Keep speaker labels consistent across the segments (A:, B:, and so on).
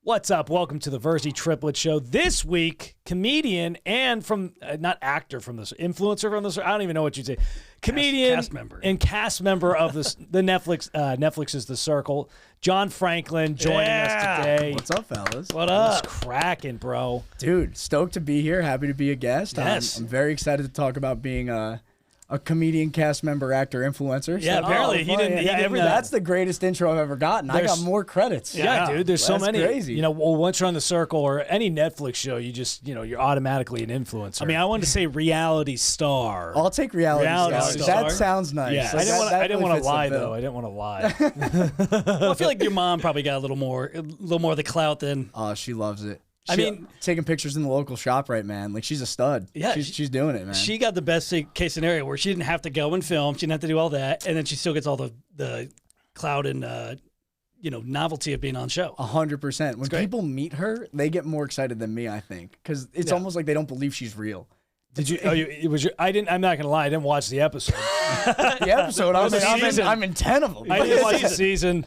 A: What's up? Welcome to the Virzi Triplets show. This week, comedian and from, not actor from this, influencer from this, I don't even know what you'd say. Comedian
B: cast member.
A: and cast member of this, the Netflix's The Circle, John Franklin joining us today.
C: What's up, fellas?
A: What up? What's cracking, bro?
C: Dude, stoked to be here. Happy to be a guest.
A: Yes.
C: I'm very excited to talk about being a comedian, cast member, actor, influencer.
A: Yeah, apparently he didn't.
C: That's the greatest intro I've ever gotten. I got more credits.
A: Yeah, dude. There's so many.
C: Crazy.
A: You know, well, once you're on The Circle or any Netflix show, you just, you're automatically an influencer.
B: I mean, I wanted to say reality star.
C: I'll take reality star.
A: star.
C: That sounds nice.
A: Yeah,
C: Like,
A: I didn't want to
C: fits the
A: lie
C: bill.
A: though. I didn't want to lie.
B: Well, I feel like your mom probably got a little more of the clout than.
C: Oh, she loves it.
B: I mean,
C: taking pictures in the local shop, right, man? Like, she's a stud.
B: Yeah,
C: she's doing it, man.
B: She got the best case scenario where she didn't have to go and film. She didn't have to do all that, and then she still gets all the clout and novelty of being on show.
C: 100%. When people meet her, they get more excited than me, I think, because it's almost like they don't believe she's real.
A: Did you? It was your. I didn't. I'm not gonna lie. I didn't watch the episode.
C: The episode. I'm in 10 of them.
A: I didn't watch the season.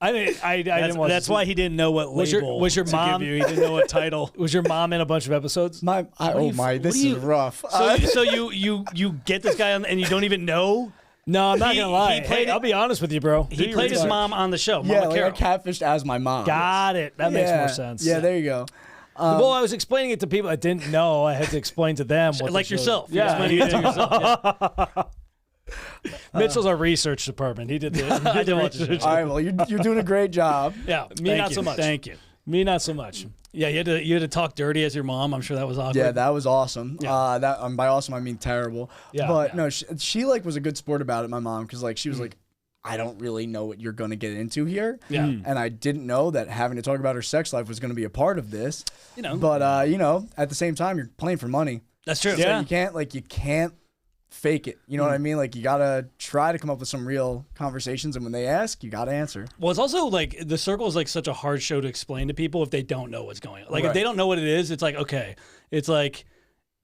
A: I didn't watch.
B: That's why he didn't know what label
A: was your mom?
B: to give you. He didn't know what title.
A: Was your mom in a bunch of episodes?
C: This is rough.
B: So you get this guy on, and you don't even know.
A: No, I'm not gonna lie.
B: Played
A: I'll be honest with you, bro.
B: He played his mom on the show.
C: Yeah,
B: Mama
C: like
B: Carol.
C: I catfished as my mom.
A: Got it. That makes more sense.
C: Yeah, there you go.
A: Well, I was explaining it to people that didn't know. I had to explain to them. What
B: like
A: the show-
B: yourself.
A: Yeah.
B: Explaining it to yourself. Yeah.
A: Mitchell's our research department. He did the.
B: I didn't watch the show.
C: All right, well, you're doing a great job.
A: Yeah, me
B: Thank
A: not
B: you.
A: so much.
B: Thank you.
A: Me not so much.
B: Yeah, you had to talk dirty as your mom. I'm sure that was awkward.
C: Yeah, that was awesome.
B: Yeah.
C: By awesome I mean terrible.
A: Yeah.
C: But no, she like was a good sport about it. My mom, because like she was like, I don't really know what you're gonna get into here.
B: Yeah.
C: And I didn't know that having to talk about her sex life was gonna be a part of this. But at the same time, you're playing for money.
B: That's true.
C: So
A: Yeah.
C: you can't fake it. You know what I mean? Like, you gotta try to come up with some real conversations, and when they ask, you gotta answer.
B: Well, it's also like The Circle is like such a hard show to explain to people if they don't know what's going on. Like if
C: Right.
B: they don't know what it is, it's like okay, it's like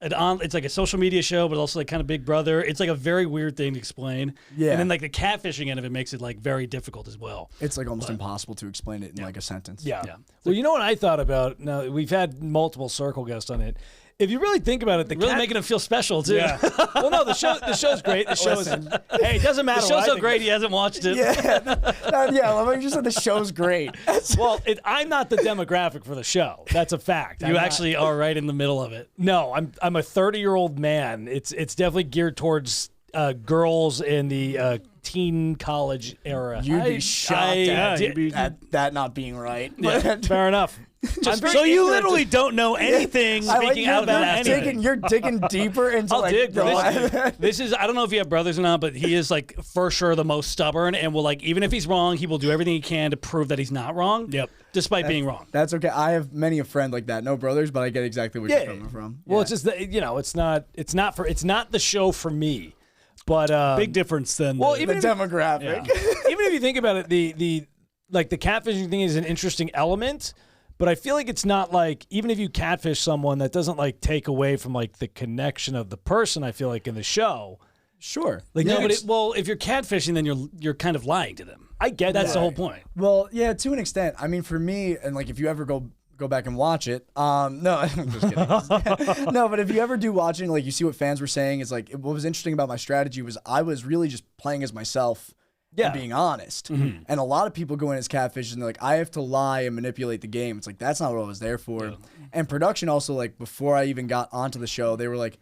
B: it's like a social media show, but also like kind of Big Brother. It's like a very weird thing to explain.
C: Yeah.
B: And then like the catfishing end of it makes it like very difficult as well.
C: It's like almost impossible to explain it in like a sentence.
A: Yeah.
B: Yeah.
A: Well, you know what I thought about? Now we've had multiple Circle guests on it. If you really think about it, the
B: Really making him feel special too.
A: Yeah. Well, no, the show's great. The show is. Hey, it doesn't matter.
B: The
A: what
B: show's
A: I
B: so
A: think.
B: great he hasn't watched it.
C: Yeah, like you just said, the show's great.
A: Well, I'm not the demographic for the show. That's a fact.
B: You actually are right in the middle of it.
A: No, I'm a 30-year-old man. It's definitely geared towards girls in the teen college era.
C: You'd be shocked
A: yeah,
C: at that not being right.
A: Yeah, fair enough.
B: So you literally don't know anything speaking out about anything.
C: You're digging deeper into
A: I'll dig, bro.
B: This is, I don't know if you have brothers or not, but he is like for sure the most stubborn and will like, even if he's wrong, he will do everything he can to prove that he's not wrong.
A: Yep.
B: Despite being wrong.
C: That's okay. I have many a friend like that. No brothers, but I get exactly where you're coming from.
A: Well, it's just that, it's not the show for me. But
B: Big difference then.
A: Well,
C: the demographic.
A: even if you think about it, the catfishing thing is an interesting element. But I feel like it's not like, even if you catfish someone, that doesn't like take away from like the connection of the person. I feel like in the show,
C: Sure.
A: like
B: no, but if you're catfishing, then you're kind of lying to them.
A: I get
B: That's
A: that.
B: the whole point.
C: Well, yeah, to an extent. I mean, for me, and like if you ever go back and watch it, no, I'm just kidding. No, but if you ever do watch it, like you see what fans were saying, is like what was interesting about my strategy was I was really just playing as myself.
A: Yeah.
C: And being honest. And a lot of people go in as catfish and they're like, I have to lie and manipulate the game. It's like, that's not what I was there for. Yeah. And production also, like, before I even got onto the show, they were like,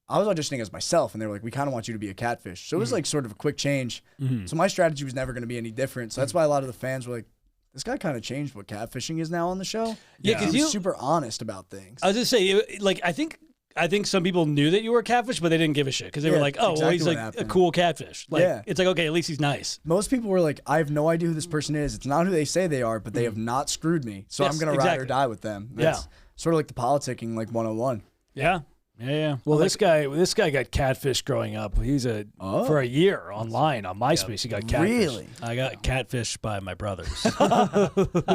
C: I was auditioning as myself, and they were like, we kind of want you to be a catfish. So it was like sort of a quick change. So my strategy was never going to be any different. So that's why a lot of the fans were like, this guy kind of changed what catfishing is now on the show.
B: Yeah, because
C: he was super honest about things.
B: I was just saying, like, I think some people knew that you were a catfish, but they didn't give a shit because they were like, "Oh, well, he's like a cool catfish." Like, it's like, okay, at least he's nice.
C: Most people were like, "I have no idea who this person is. It's not who they say they are, but they have not screwed me, so I'm gonna ride or die with them." That's sort of like the politicking, like 101.
B: Yeah. Yeah.
A: Well, this guy got catfished growing up. He's for a year online on MySpace. He got catfished.
C: Really?
B: I got catfished by my brothers.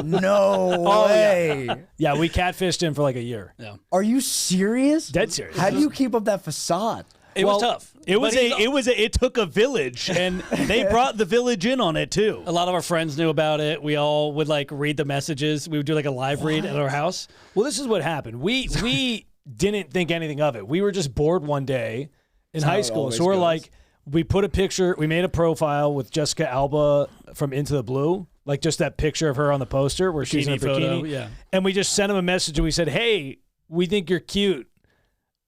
C: No way.
A: Yeah, we catfished him for like a year.
B: Yeah.
C: Are you serious?
A: Dead serious.
C: How do you keep up that facade?
B: It was tough.
D: It took a village, and they brought the village in on it too.
B: A lot of our friends knew about it. We all would like read the messages. We would do like a live read at our house.
A: Well, this is what happened. We didn't think anything of it. We were just bored one day in high school. So we're like, we put a picture, we made a profile with Jessica Alba from Into the Blue, like just that picture of her on the poster where she's in a bikini.
B: Yeah.
A: And we just sent him a message and we said, hey, we think you're cute.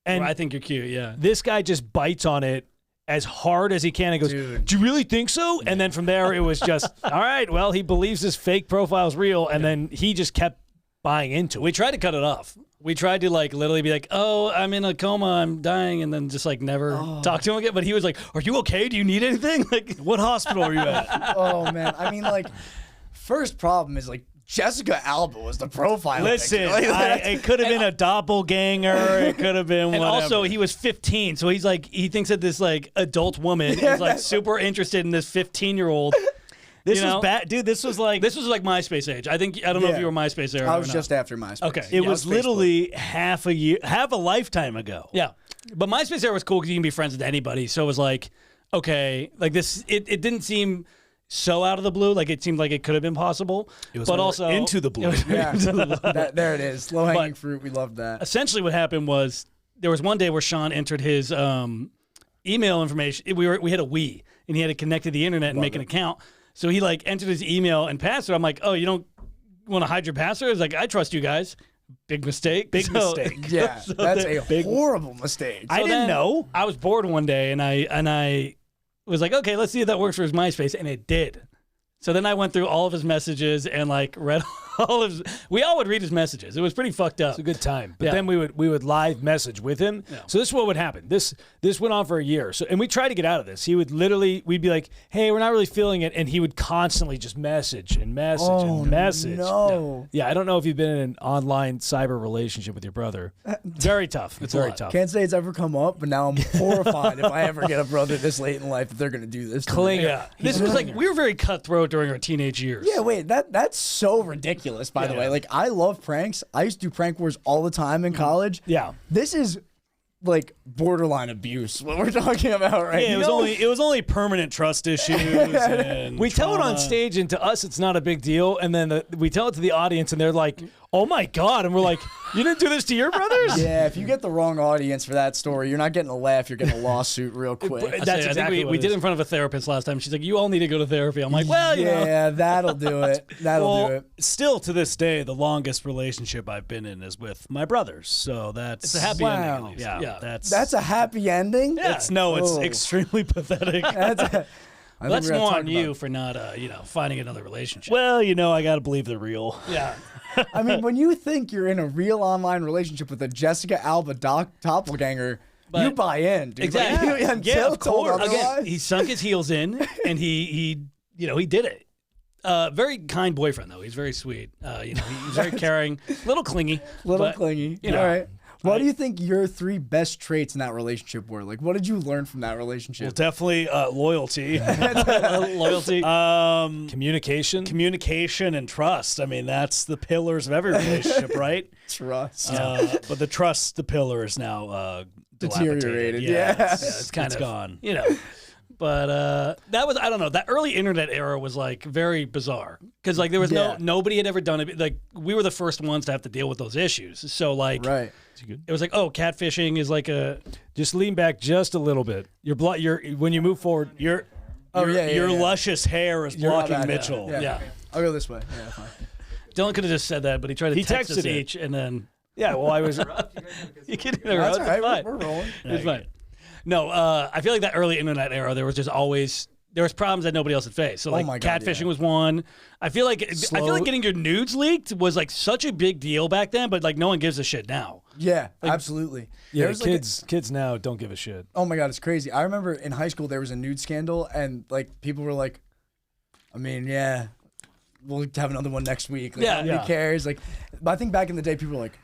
A: And
B: I think you're cute, yeah.
A: this guy just bites on it as hard as he can and goes,
C: Dude.
A: do you really think so? And then from there, it was just, all right, well, he believes this fake profile is real. And then he just kept buying into it.
B: We tried to cut it off. We tried to like literally be like, oh, I'm in a coma, I'm dying, and then just like never talk to him again. But he was like, are you okay? Do you need anything? Like,
D: What hospital are you at?
C: Oh man, I mean, like, first problem is like Jessica Alba was the profile.
D: Listen,
C: picture. Like,
D: it could have been a doppelganger. It could have been
B: and
D: whatever.
B: also he was 15, so he's like, he thinks that this like adult woman is like super interested in this 15-year-old.
D: this
B: you
D: was
B: know?
D: bad, dude. This was like
B: MySpace age. I don't know if
C: Yeah.
B: you were MySpace era.
C: I
B: or
C: was
B: not.
C: just after MySpace.
B: Okay.
D: it
B: Yeah,
D: was literally half a lifetime ago.
B: Yeah. But MySpace era was cool because you can be friends with anybody. So it was like, okay, like this, it didn't seem so out of the blue. Like it seemed like it could have been possible.
D: It was
B: but
D: more
B: also
D: into the blue.
C: Yeah, there it is. Low hanging fruit. We love that.
B: essentially what happened was there was one day where Sean entered his email information. We had a Wii and he had to connect to the internet and make an account. So he like entered his email and password. I'm like, oh, you don't want to hide your password? It's like, I trust you guys. Big mistake.
D: Big mistake.
C: Yeah, that's a horrible mistake.
D: I didn't know.
B: I was bored one day and I was like, okay, let's see if that works for his MySpace, and it did. So then I went through all of his messages and like read all of his. We all would read his messages. It was pretty fucked up.
A: It's a good time. But
B: Yeah.
A: then we would live message with him.
B: Yeah.
A: So this is what would happen. This went on for a year. So and we tried to get out of this. He would we'd be like, hey, we're not really feeling it. And he would constantly just message and message and message.
C: No.
A: Yeah, I don't know if you've been in an online cyber relationship with your brother. Very tough. It's very tough.
C: Can't say it's ever come up, but now I'm horrified if I ever get a brother this late in life that they're gonna do this. to me.
A: Clinger.
B: Yeah. This was like, we were very cutthroat during our teenage years.
C: Yeah, wait, that's so ridiculous, by the way. Like, I love pranks. I used to do prank wars all the time in college.
A: Yeah.
C: This is, like, borderline abuse, what we're talking about right
D: Yeah,
C: now.
D: it was only permanent trust issues. And
A: We tell it on
D: trauma.
A: stage, and to us, it's not a big deal. And then we tell it to the audience, and they're like, "Oh my god!" And we're like, "You didn't do this to your brothers?"
C: Yeah, if you get the wrong audience for that story, you're not getting a laugh, you're getting a lawsuit real quick.
A: That's
B: I think
A: exactly what
B: we
A: it
B: did
A: is.
B: it in front of a therapist last time. She's like, you all need to go to therapy. I'm like, well, you know.
C: Yeah, that'll do it. That'll do it.
D: Still to this day, the longest relationship I've been in is with my brothers. So that's
B: It's a happy ending, at least.
D: Yeah,
B: Yeah.
C: That's a happy ending?
D: it's
C: Oh.
D: extremely pathetic.
C: That's I think
B: That's
C: we're gonna
B: more
C: talk
B: on you
C: about-
B: for not, finding another relationship.
D: Well, I got to believe they're real.
B: yeah.
C: I mean, when you think you're in a real online relationship with a Jessica Alba doppelganger, you buy in, dude.
B: Exactly.
C: Like,
B: Yeah,
C: until
D: of
C: told
D: course.
B: Again,
C: otherwise.
B: he sunk his heels in, and he did it. Very kind boyfriend, though. He's very sweet. He's very caring, little clingy.
C: Little
B: but,
C: clingy.
B: you know,
C: All right. What do you think your 3 best traits in that relationship were? Like, what did you learn from that
D: Well,
C: relationship?
D: definitely loyalty,
B: loyalty.
A: Communication.
D: and trust. I mean, that's the pillars of every relationship, right?
C: Trust.
D: But the pillar is now
C: Deteriorated,
D: dilapidated.
C: yeah.
B: It's kind
D: it's
B: of
D: gone.
B: But that was, I don't know, that early internet era was like very bizarre because like there was
C: Yeah.
B: nobody had ever done it. Like we were the first ones to have to deal with those issues. So like
C: Right.
B: it was like, oh, catfishing is like a
A: Just lean back just a little bit. When you move forward,
D: Your
C: yeah.
D: luscious hair is
C: You're not
D: blocking
C: bad, yeah.
D: Mitchell.
C: Yeah. I'll go this way. Yeah, fine.
B: Dylan could have just said that, but he tried to
A: He
B: text us
A: texted it.
B: each and then
A: yeah. Well, I was.
B: you can
C: That's
B: interrupt.
C: all right.
B: It's fine.
C: We're rolling.
B: It's fine. No, I feel like that early internet era, there was just always problems that nobody else had faced. So like
C: my God,
B: catfishing
C: yeah.
B: was one. I feel like getting your nudes leaked was like such a big deal back then, but like no one gives a shit now.
C: Yeah, absolutely.
A: Yeah,
C: There's, like,
A: kids now don't give a shit.
C: oh my God, it's crazy. I remember in high school there was a nude scandal, and like people were like, I mean, yeah, we'll have another one next week. Like,
B: Yeah.
C: who
A: Yeah.
C: cares? Like, but I think back in the day, people were like,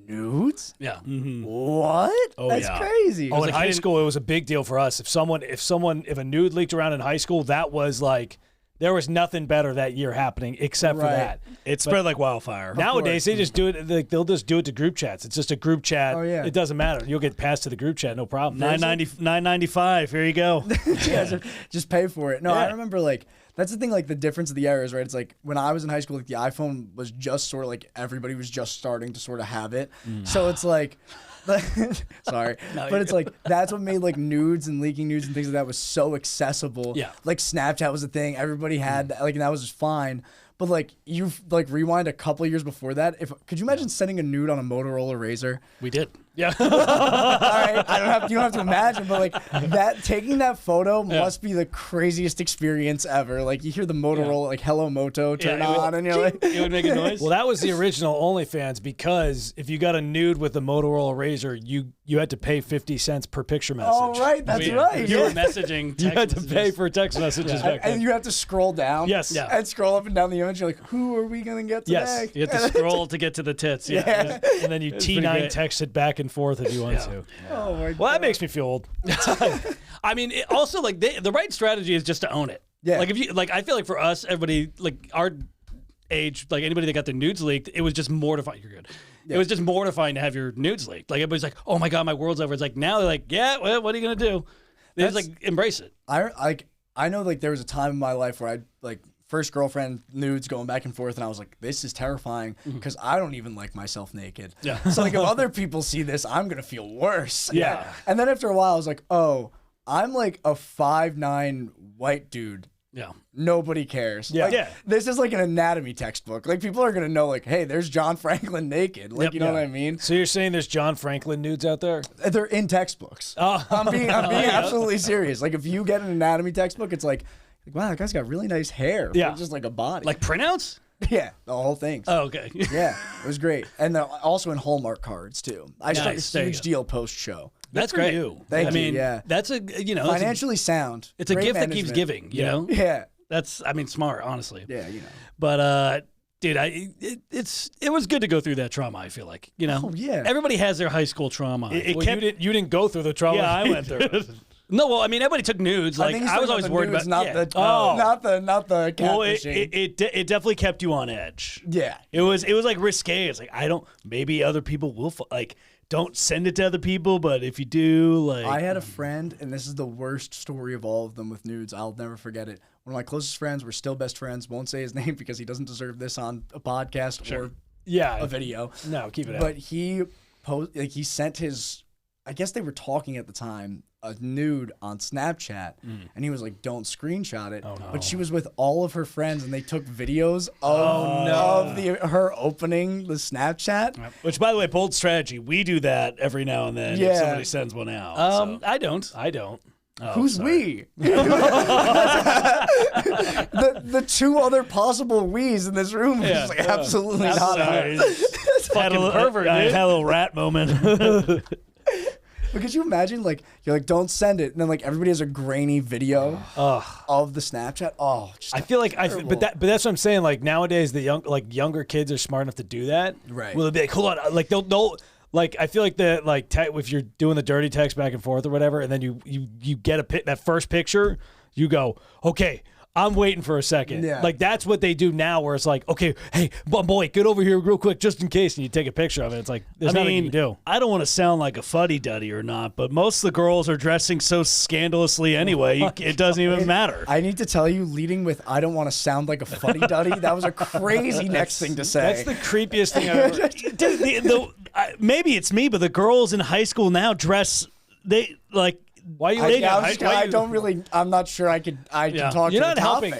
C: nudes?
B: Yeah.
C: What?
A: Oh,
C: That's
A: yeah.
C: crazy.
A: Oh, in high school, it was a big deal for us. If a nude leaked around in high school, that was like There was nothing better that year happening except for that.
B: It spread like wildfire.
A: Nowadays, they just do it. They'll just do it to group chats. It's just a group chat.
C: Oh, yeah.
A: It doesn't matter. You'll get passed to the group chat, no problem.
B: $9.95. Here you go.
C: Yeah, just pay for it. No, I remember like that's the thing. Like the difference of the eras, right? It's like when I was in high school, like the iPhone was just sort of like everybody was just starting to sort of have it. So it's like. Sorry, but it's like that's what made like nudes and leaking nudes and things like that was so accessible.
A: Yeah,
C: like Snapchat was a thing. Everybody had that, like, and that was just fine. But like you like rewind a couple of years before that. Could you imagine sending a nude on a Motorola Razr?
B: We did.
A: Yeah.
C: All right, you don't have to imagine, but like that taking that photo must be the craziest experience ever. Like you hear the Motorola like Hello Moto turn on, and you're like,
B: it would make a noise.
A: Well, that was the original OnlyFans because if you got a nude with the Motorola Razr, you had to pay 50 cents per picture message.
C: oh right, that's right.
B: You were messaging.
A: You had to
B: messages.
A: pay for text messages back then.
C: And you have to scroll down.
A: Yes.
B: Yeah.
C: And scroll up and down the image. You're like, who are we gonna get today?
A: Yes.
B: You have to scroll to get to the tits. Yeah.
A: And then you
B: pretty
A: T9
B: great.
A: text it back and forth if you want to.
C: Oh my
A: Well, that makes me feel old.
B: I mean, also like the right strategy is just to own it.
C: Yeah.
B: Like if you like, I feel like for us, everybody like our age, like anybody that got their nudes leaked, it was just mortifying. You're good.
C: Yeah.
B: It was just mortifying to have your nudes leaked. Like everybody's like, oh my god, my world's over. It's like now they're like, yeah, well, what are you gonna do? They just like embrace it.
C: I know like there was a time in my life where I like first girlfriend nudes going back and forth, and I was like, this is terrifying because I don't even like myself naked.
B: Yeah.
C: So like if other people see this, I'm gonna feel worse.
A: Yeah.
C: And then after a while, I was like, oh, I'm like a 5'9" white dude.
B: Yeah.
C: Nobody cares.
A: Yeah.
C: Like,
A: Yeah.
C: This is like an anatomy textbook. Like people are gonna know, like, hey, there's John Franklin naked. Like,
B: Yep.
C: you know
B: Yeah.
C: what I mean?
A: So you're saying there's John Franklin nudes out there?
C: They're in textbooks.
A: Oh.
C: I'm being absolutely serious. Like if you get an anatomy textbook, it's like, wow, that guy's got really nice hair.
A: Yeah.
C: Like, just like a body.
B: Like printouts?
C: yeah, the whole thing.
B: Oh, okay.
C: Yeah, it was great. And also in Hallmark cards too. I started
B: Nice.
C: a
B: There you
C: huge
B: go.
C: deal post show.
B: That's
A: for
B: great.
A: you.
C: Thank
B: I
C: you,
B: mean,
C: yeah.
B: that's a
C: Financially sound.
B: It's a
C: great
B: gift that keeps
C: management.
B: giving. You know.
C: Yeah,
B: That's smart, honestly.
C: yeah, you know.
B: But dude, it was good to go through that trauma. I feel like
C: Oh, yeah.
B: Everybody has their high school trauma.
A: Well, you didn't go through the trauma.
B: Yeah, I went through it. No, well, I mean, everybody took nudes. Like
C: think he's
B: I was
C: talking
B: always worried
C: nudes,
B: about.
C: not the
B: Well,
C: catfishing.
B: it definitely kept you on edge.
C: Yeah.
B: It was like risque. It's like maybe other people will like don't send it to other people, but if you do, like
C: I had a friend, and this is the worst story of all of them with nudes. I'll never forget it. One of my closest friends, we're still best friends. Won't say his name because he doesn't deserve this on a podcast or
A: Yeah.
C: a video.
A: No, keep it out.
C: But he sent his, I guess they were talking at the time, a nude on Snapchat, and he was like, "Don't screenshot it."
A: Oh, no.
C: But she was with all of her friends, and they took videos of her opening the Snapchat.
B: which, by the way, bold strategy. We do that every now and then.
C: Yeah.
B: If somebody sends one out. so.
A: I don't.
B: Oh,
C: Who's
B: sorry.
C: we? the two other possible we's in this room is like absolutely not.
B: Sorry.
A: Fucking pervert,
B: I
A: dude.
B: had a little rat moment.
C: But could you imagine, like, you're like, don't send it, and then like everybody has a grainy video of the Snapchat. Oh, just
A: I feel like but that's what I'm saying. Like nowadays, the younger kids are smart enough to do that.
C: Right.
A: Well, they'll be like, hold on, like they'll like I feel like if you're doing the dirty text back and forth or whatever, and then you get that first picture, you go, okay, I'm waiting for a second.
C: Yeah.
A: Like that's what they do now, where it's like, okay, hey, boy, get over here real quick, just in case, and you take a picture of it. It's like there's nothing you can do.
B: I don't want to sound like a fuddy-duddy or not, but most of the girls are dressing so scandalously anyway, it doesn't even matter.
C: I need to tell you, leading with "I don't want to sound like a fuddy-duddy," that was a crazy next thing to say.
A: That's the creepiest thing I've ever.
B: Dude, maybe it's me, but the girls in high school now dress, they like.
A: Why you?
C: I'm not sure I can talk
A: You're
C: to
A: not
C: the
A: helping.
C: topic.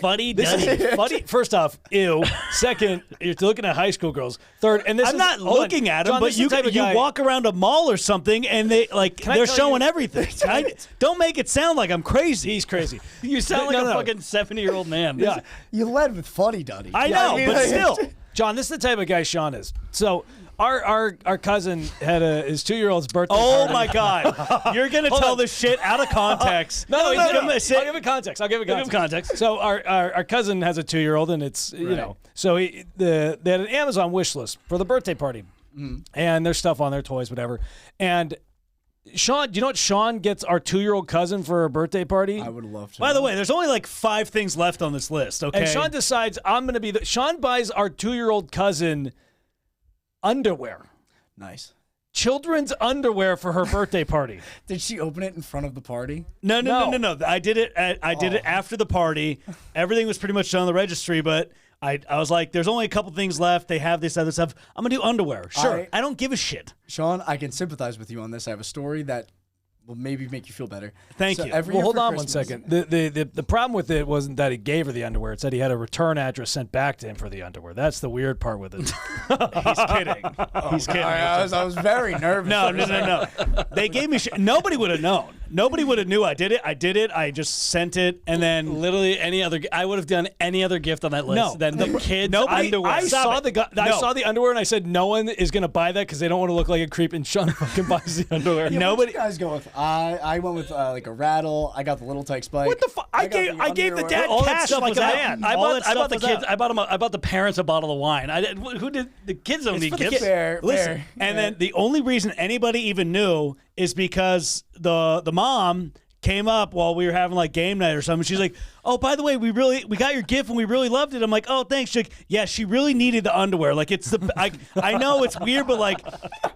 A: Funny. First off, ew. Second, you're looking at high school girls. Third, and this
B: I'm not looking at them,
A: John,
B: but
A: this is
B: you
A: the type of guy-
B: walk around a mall or something, and they're
A: I tell
B: showing
A: you-
B: everything. Don't make it sound like I'm crazy.
A: He's crazy.
B: You sound like
A: No,
B: a
A: no.
B: fucking 70-year-old man.
A: Yeah.
C: You led with fuddy-duddy.
B: I know,
C: mean,
B: but
C: like-
B: still.
A: John, this is the type of guy Sean is. So our cousin had his 2-year-old's birthday.
B: Oh
A: party.
B: my God! You're gonna tell this shit out of context.
A: No.
B: Give him a sit.
A: I'll give it context.
B: Give him context.
A: So our cousin has a 2-year-old, and it's you know. So they had an Amazon wish list for the birthday party, and there's stuff on there, toys, whatever. And Sean, do you know what Sean gets our 2-year-old cousin for her birthday party?
C: I would love to.
B: By the way, there's only like 5 things left on this list, okay?
A: And Sean decides I'm going to be Sean buys our 2-year-old cousin underwear.
C: Nice.
A: Children's underwear for her birthday party.
C: Did she open it in front of the party?
B: No. I did it after the party. Everything was pretty much done on the registry, but I was like, there's only a couple things left. They have this other stuff. I'm going to do underwear. Sure. I don't give a shit.
C: Sean, I can sympathize with you on this. I have a story that will maybe make you feel better.
B: Thank you.
C: Well,
A: hold on one second. The problem with it wasn't that he gave her the underwear. It said he had a return address sent back to him for the underwear. That's the weird part with it.
B: He's kidding. He's kidding.
C: I was very nervous.
B: No. They gave me shit. Nobody would have known. Nobody would have knew I did it. I just sent it, and then
D: Literally any other. I would have done any other gift on that list than the kids' underwear.
A: I saw the underwear and I said no one is going to buy that because they don't want to look like a creep. And Sean fucking buys the underwear.
C: Yeah,
B: nobody.
C: What did you guys go with? I went with like a rattle. I got the little tyke spike.
A: What the fuck? I gave the dad
B: All that
A: cash
B: stuff
A: like
B: was
A: a
B: out.
A: man.
B: I bought the kids.
D: I bought the parents a bottle of wine. Who did the kids don't need
C: for the
D: gifts?
C: kids. Fair,
B: Listen,
C: fair.
B: and then the only reason anybody even knew is because the mom came up while we were having like game night or something. She's like, "Oh, by the way, we got your gift and we really loved it." I'm like, "Oh, thanks." She's like, "Yeah, she really needed the underwear. Like it's the I know it's weird, but like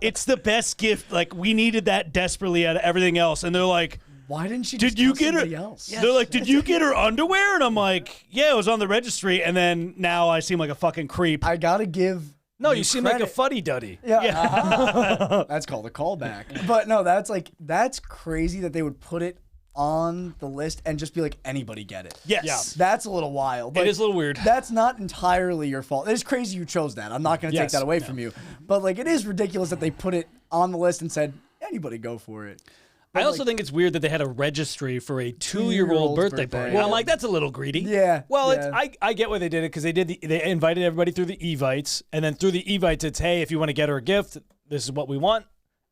B: it's the best gift. Like we needed that desperately out of everything else." And they're like,
C: why didn't she?
B: Did
C: just
B: you
C: tell
B: get her?
C: somebody else?
B: They're like, "Did you get her underwear?" And I'm like, "Yeah, it was on the registry." And then now I seem like a fucking creep.
C: I gotta give.
A: No, you seem like a
C: credit.
A: fuddy-duddy.
C: Yeah. That's called a callback. But no, that's crazy that they would put it on the list and just be like, anybody get it.
B: Yes.
A: Yeah.
C: That's a little wild.
D: It is a little weird.
C: That's not entirely your fault. It's crazy you chose that. I'm not going to take that away from you. But like, it is ridiculous that they put it on the list and said, anybody go for it.
D: I also think it's weird that they had a registry for a 2-year-old birthday party.
C: Yeah.
D: I'm like, that's a little greedy.
C: Yeah.
A: Well,
C: yeah.
A: I get why they did it because they invited everybody through the Evites, and then through the Evites, it's hey, if you want to get her a gift, this is what we want.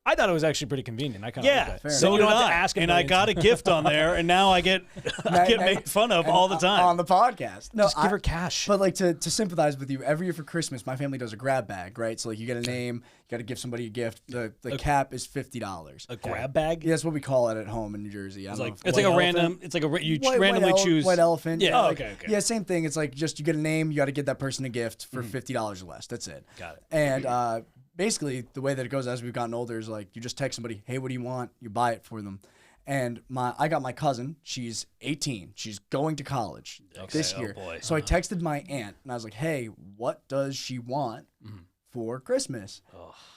A: I thought it was actually pretty convenient. I kind of like that.
B: So
A: you don't
B: did
A: have to ask
B: and I got a gift on there, and now I get made fun of all the time
C: on the podcast. No,
A: Just give her cash.
C: But like to sympathize with you, every year for Christmas, my family does a grab bag, right? So like you get a name, you got to give somebody a gift. The cap is $50.
D: A grab bag?
C: Yeah, that's what we call it at home in New Jersey.
D: It's like a random. It's like you randomly choose.
C: White elephant.
D: Yeah.
C: Yeah,
D: Okay.
C: Yeah, same thing. It's like just you get a name, you got to get that person a gift for $50 or less. That's it.
D: Got it.
C: And basically, the way that it goes as we've gotten older is like you just text somebody, "Hey, what do you want?" You buy it for them. And I got my cousin. She's 18. She's going to college this year.
D: Boy.
C: So I texted my aunt and I was like, "Hey, what does she want for Christmas?"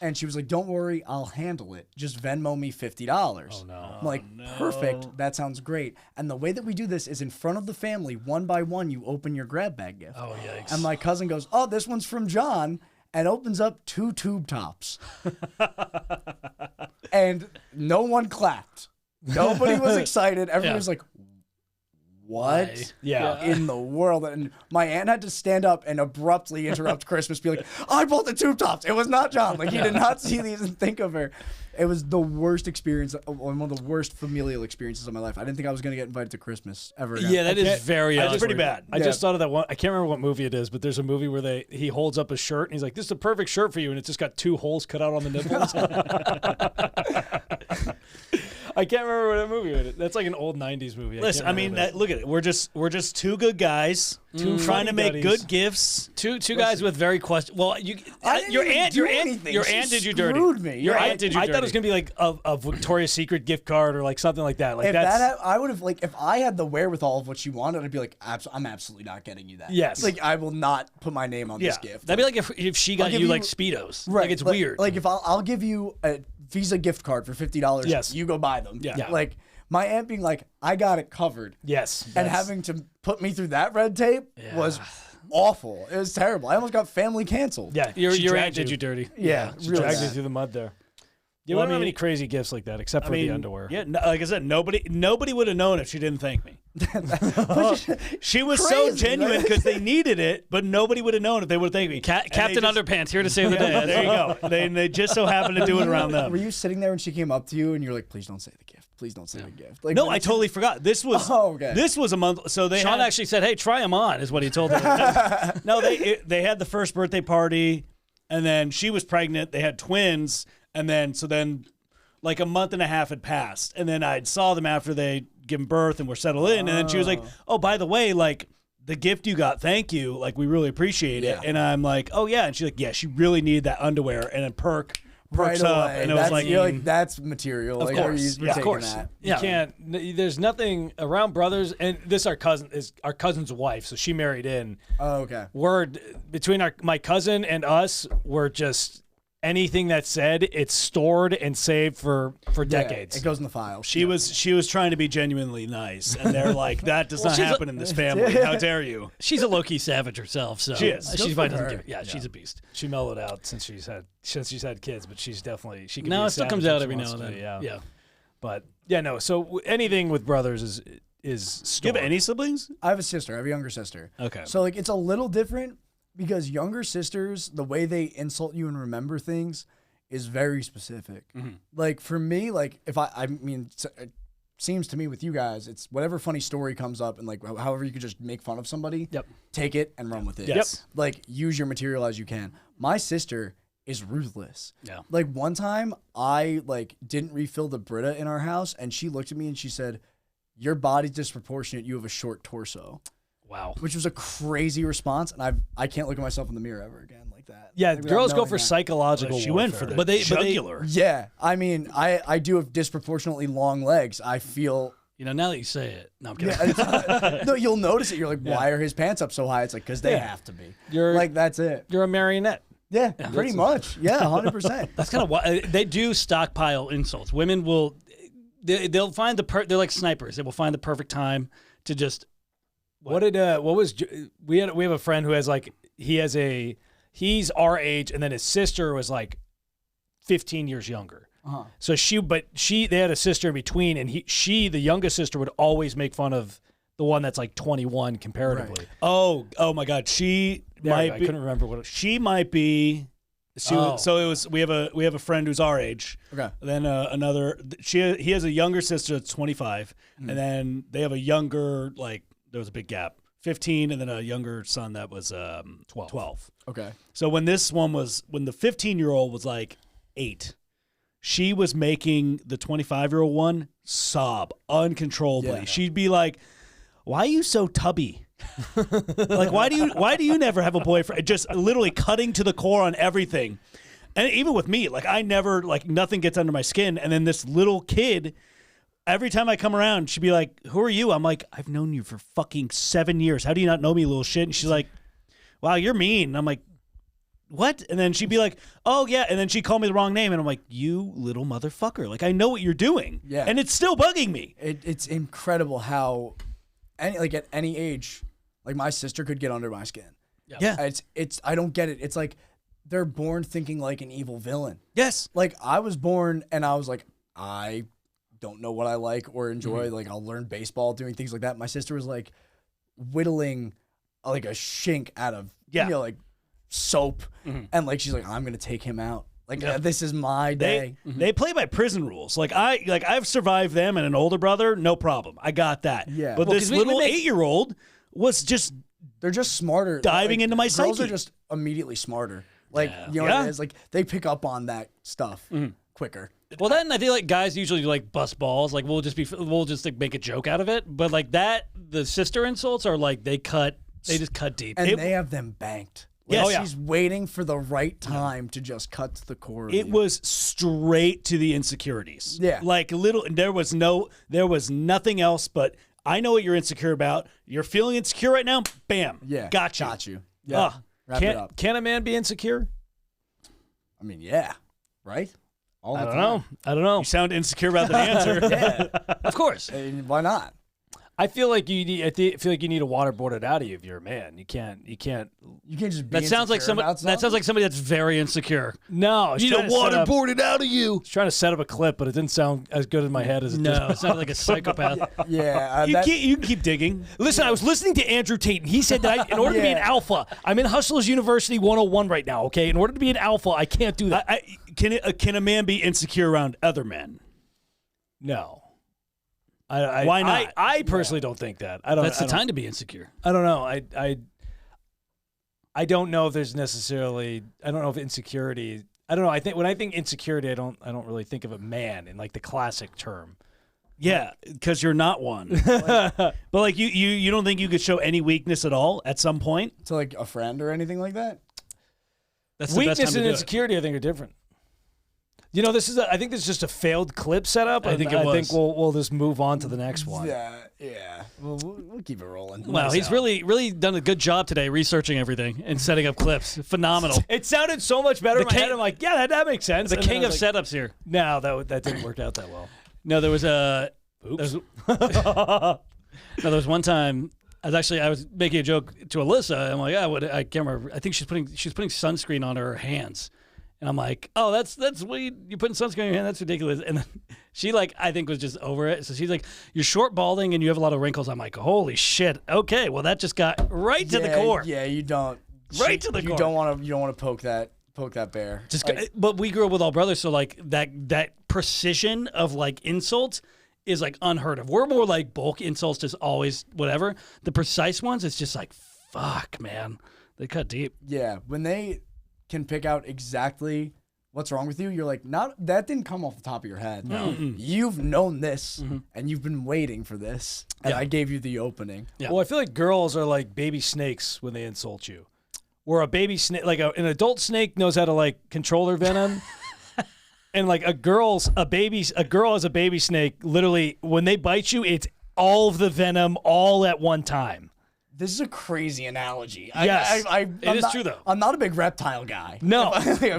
C: And she was like, "Don't worry, I'll handle it. Just Venmo me $50."
A: Oh, no.
C: I'm like, "Perfect. That sounds great." And the way that we do this is in front of the family, one by one. You open your grab bag gift.
D: Oh, yikes.
C: And my cousin goes, "Oh, this one's from John." And opens up 2 tube tops. And no one clapped. Nobody was excited. Everyone was like, what in the world? And my aunt had to stand up and abruptly interrupt Christmas, be like, "I bought the tube tops. It was not John." Like, he did not see these and think of her. It was the worst experience, one of the worst familial experiences of my life. I didn't think I was going to get invited to Christmas ever again.
D: Yeah, that is very
B: That's pretty bad.
A: I just thought of that one. I can't remember what movie it is, but there's a movie where he holds up a shirt and he's like, "This is a perfect shirt for you," and it's just got 2 holes cut out on the nipples. I can't remember what that movie is. That's like an old '90s movie.
B: Listen, I mean, look at it. We're just 2 good guys trying to make good gifts.
D: Two guys with very Well, your aunt did you dirty.
C: Screwed me.
D: Your aunt did you dirty.
A: I thought it was gonna be like a Victoria's Secret gift card or like something like that. Like
C: I would have if I had the wherewithal of what she wanted, I'd be like, I'm absolutely not getting you that.
A: Yes.
C: Like, I will not put my name on this gift.
D: That'd be like if she got
C: give
D: you like
C: you-
D: Speedos.
C: Right.
D: Like it's weird.
C: Like if I'll give you a Visa gift card for $50.
A: Yes.
C: You go buy them.
A: Yeah.
C: Like my aunt being like, "I got it covered."
A: yes,
C: And having to put me through that red tape was awful. It was terrible. I almost got family canceled.
A: yeah,
D: your
A: she
D: aunt
A: dragged
D: did
A: you.
D: you dirty.
C: Yeah.
A: She
C: really
A: dragged you
C: bad.
A: through the mud there. Yeah,
B: Well,
A: we don't
B: I
A: have
B: mean-
A: any crazy gifts like that except for the underwear.
B: Yeah, like I said, nobody would have known if she didn't thank me. She was so
C: Crazy,
B: genuine
C: right?
B: because they needed it, but nobody would have known if they would have thanked me.
D: Captain Underpants here to save the day.
B: There you go. They just so happened to do it around them.
C: Were you sitting there when she came up to you and you're like, "Please don't say the gift. Please don't say the gift." Like,
B: No,
C: when
B: I
C: it's-
B: totally forgot. This was
C: okay.
B: This was a month. So they
D: Sean
B: had,
D: actually said, "Hey, try them on," is what he told her.
B: no, they had the first birthday party, and then she was pregnant. They had twins, and then like a month and a half had passed, and then I saw them after they given birth and were settled in, and then she was like, "Oh, by the way, like the gift you got, thank you, like we really appreciate it." And I'm like, "Oh yeah," and she's like, "Yeah, she really needed that underwear," and then perks
C: right
B: up,
C: away.
B: and it was like,
C: you're like that's material.
B: Of
C: like,
B: course,
C: you're
B: of
C: taking
B: course.
C: that.
A: You can't. There's nothing around brothers, and this our cousin's wife, so she married in.
C: Oh, okay.
A: We're between my cousin and us. We're just anything that's said, it's stored and saved for decades.
C: It goes in the file.
B: She was trying to be genuinely nice, and they're like, that does not happen in this family. How dare you?
D: She's a low-key savage herself, so
B: She is.
D: She's
C: Good
D: fine.
C: for
D: Doesn't
C: her.
D: care. Yeah, she's a beast.
A: She mellowed out since she's had kids, but she's definitely she can.
D: No,
A: be a
D: it still comes
A: savage
D: out
A: if she
D: every now
A: wants
D: and
A: to,
D: then.
A: Yeah. But yeah, no. So anything with brothers is
B: Do you
A: stored.
B: have any siblings?
C: I have a sister. I have a younger sister.
B: Okay.
C: So like it's a little different because younger sisters, the way they insult you and remember things is very specific. Like for me, like if I mean, it seems to me with you guys, it's whatever funny story comes up and like however you could just make fun of somebody, take it and run with it.
B: Yes.
C: Like use your material as you can. My sister is ruthless.
B: Yeah.
C: Like one time I like didn't refill the Brita in our house and she looked at me and she said, "Your body's disproportionate. You have a short torso."
D: Wow.
C: Which was a crazy response, and I can't look at myself in the mirror ever again like that.
A: Yeah,
C: Like, without
A: girls go
C: knowing
A: for
C: that.
A: psychological.
B: She went for
A: warfare.
B: the
D: But they-
B: jugular.
C: Yeah, I mean, I do have disproportionately long legs. I feel.
D: You know, now that you say it, no, I'm kidding.
C: Yeah, no, you'll notice it. You're like, why are his pants up so high? It's like because they have to be.
A: You're
C: Like that's it.
A: You're a marionette.
C: Yeah, pretty much. Yeah, 100%.
D: That's kind of why they do stockpile insults. Women will, they'll find they're like snipers. They will find the perfect time to just.
A: What was we have a friend who has like he's our age and then his sister was like 15 years younger. So they had a sister in between and the youngest sister would always make fun of the one that's like 21 comparatively.
B: Oh my God. She might
A: I
B: be.
A: couldn't remember what
B: She might be. So it was. We have a friend who's our age.
C: Okay.
B: Then he has a younger sister that's 25, and then they have a younger there was a big gap, 15, and then a younger son that was 12.
C: Okay.
B: So when the 15-year-old was like 8, she was making the 25-year-old one sob uncontrollably.
C: Yeah.
B: She'd be like, "Why are you so tubby? Like, why do you never have a boyfriend?" Just literally cutting to the core on everything. And even with me, like I never, like nothing gets under my skin. And then this little kid, every time I come around, she'd be like, "Who are you?" I'm like, "I've known you for fucking 7 years. How do you not know me, little shit?" And she's like, "Wow, you're mean." And I'm like, "What?" And then she'd be like, "Oh yeah." And then she'd call me the wrong name. And I'm like, "You little motherfucker. Like I know what you're doing."
C: Yeah.
B: And it's still bugging me.
C: It's incredible how, at any age, like my sister could get under my skin.
B: Yeah.
C: It's I don't get it. It's like they're born thinking like an evil villain.
B: Yes.
C: Like I was born and I was like, I don't know what I like or enjoy. Like I'll learn baseball, doing things like that. My sister was like whittling like a shink out of like soap, and like she's like, I'm gonna take him out. Like this is my day.
B: They play by prison rules. I've survived them and an older brother, no problem. I got that.
C: Yeah.
B: But
C: Well,
B: this little 8-year-old was just
C: They're just smarter.
B: Diving into my
C: girls
B: psyche.
C: are just immediately smarter. Like you know
B: Yeah.
C: what it is. Like they pick up on that stuff quicker.
D: Well, then I feel like guys usually like bust balls. Like we'll just like make a joke out of it. But like that, the sister insults are like they just cut deep.
C: And they have them banked. Like,
B: Yes.
C: she's waiting for the right time to just cut to the core. Of
B: it
C: you.
B: was straight to the insecurities.
C: Yeah.
B: Like there was nothing else but I know what you're insecure about. You're feeling insecure right now. Bam.
C: Yeah,
B: Got you.
C: Got you. Yeah. Wrap it up.
A: Can a man be insecure?
C: I mean, yeah. Right. All the
A: I don't
C: time.
A: know. I don't know.
B: You sound insecure about the answer.
D: Of course.
C: And why not?
A: I feel like you need. I feel like you need to waterboard it out of you if you're a man. You can't.
C: You can't just be
D: That sounds like
C: insecure
D: somebody.
C: about
D: That sounds like somebody that's very insecure.
A: No,
D: You need to waterboard it out of you.
A: I was trying to set up a clip, but it didn't sound as good in my head as it did.
D: No, it sounded like a psychopath.
C: something. Yeah.
B: You can keep digging.
A: Listen, I was listening to Andrew Tate, and he said that in order to be an
C: Yeah.
A: alpha, I'm in Hustlers University 101 right now, okay? In order to be an alpha, I can't do that.
B: Can a man be insecure around other men?
A: No.
B: Why not?
A: I personally don't think that. I don't.
D: That's
A: I
D: the
A: don't-
D: time to be insecure.
A: I don't know. I don't know if there's necessarily. I don't know if insecurity. I don't know. I think when I think insecurity, I don't really think of a man in like the classic term.
E: Yeah, because you're not one. But like you don't think you could show any weakness at all at some point?
C: To like a friend or anything like that?
B: That's the best time
A: Weakness
B: to
A: and
B: do it.
A: insecurity, I think, are different. You know, I think this is just a failed clip setup.
B: I think it
A: I
B: was.
A: think we'll just move on to the next one.
C: Yeah. We'll keep it rolling.
B: Wow, he's really done a good job today researching everything and setting up clips. Phenomenal.
A: It sounded so much better in my head. I'm like, yeah, that makes sense.
B: The
A: And then
B: king
A: I
B: of
A: was like,
B: setups here.
A: No, that didn't work out that well.
B: No, there was a.
A: Oops.
B: No, there was one time I was making a joke to Alyssa. I'm like, I can't remember. I think she's putting sunscreen on her hands, and I'm like, oh, that's what you putting sunscreen on your hand? That's ridiculous. And then she I think was just over it. So she's like, you're short, balding, and you have a lot of wrinkles. I'm like, holy shit. Okay, well that just got right to the core.
C: Yeah, you don't.
B: Right to the core.
C: You don't want to poke that bear.
B: Just, but we grew up with all brothers, so like that precision of like insult is like unheard of. We're more like bulk insults, just always whatever. The precise ones, it's just like, fuck, man, they cut deep.
C: Yeah, when they can pick out exactly what's wrong with you, you're like, that didn't come off the top of your head. No, you've known this, and you've been waiting for this, and I gave you the opening.
B: Yeah.
A: Well, I feel like girls are like baby snakes when they insult you. Where a baby snake, like an adult snake, knows how to like control their venom. And like a girl as a baby snake, literally, when they bite you, it's all of the venom all at one time.
C: This is a crazy analogy.
A: Yes.
B: It is true, though.
C: I'm not a big reptile guy.
A: No.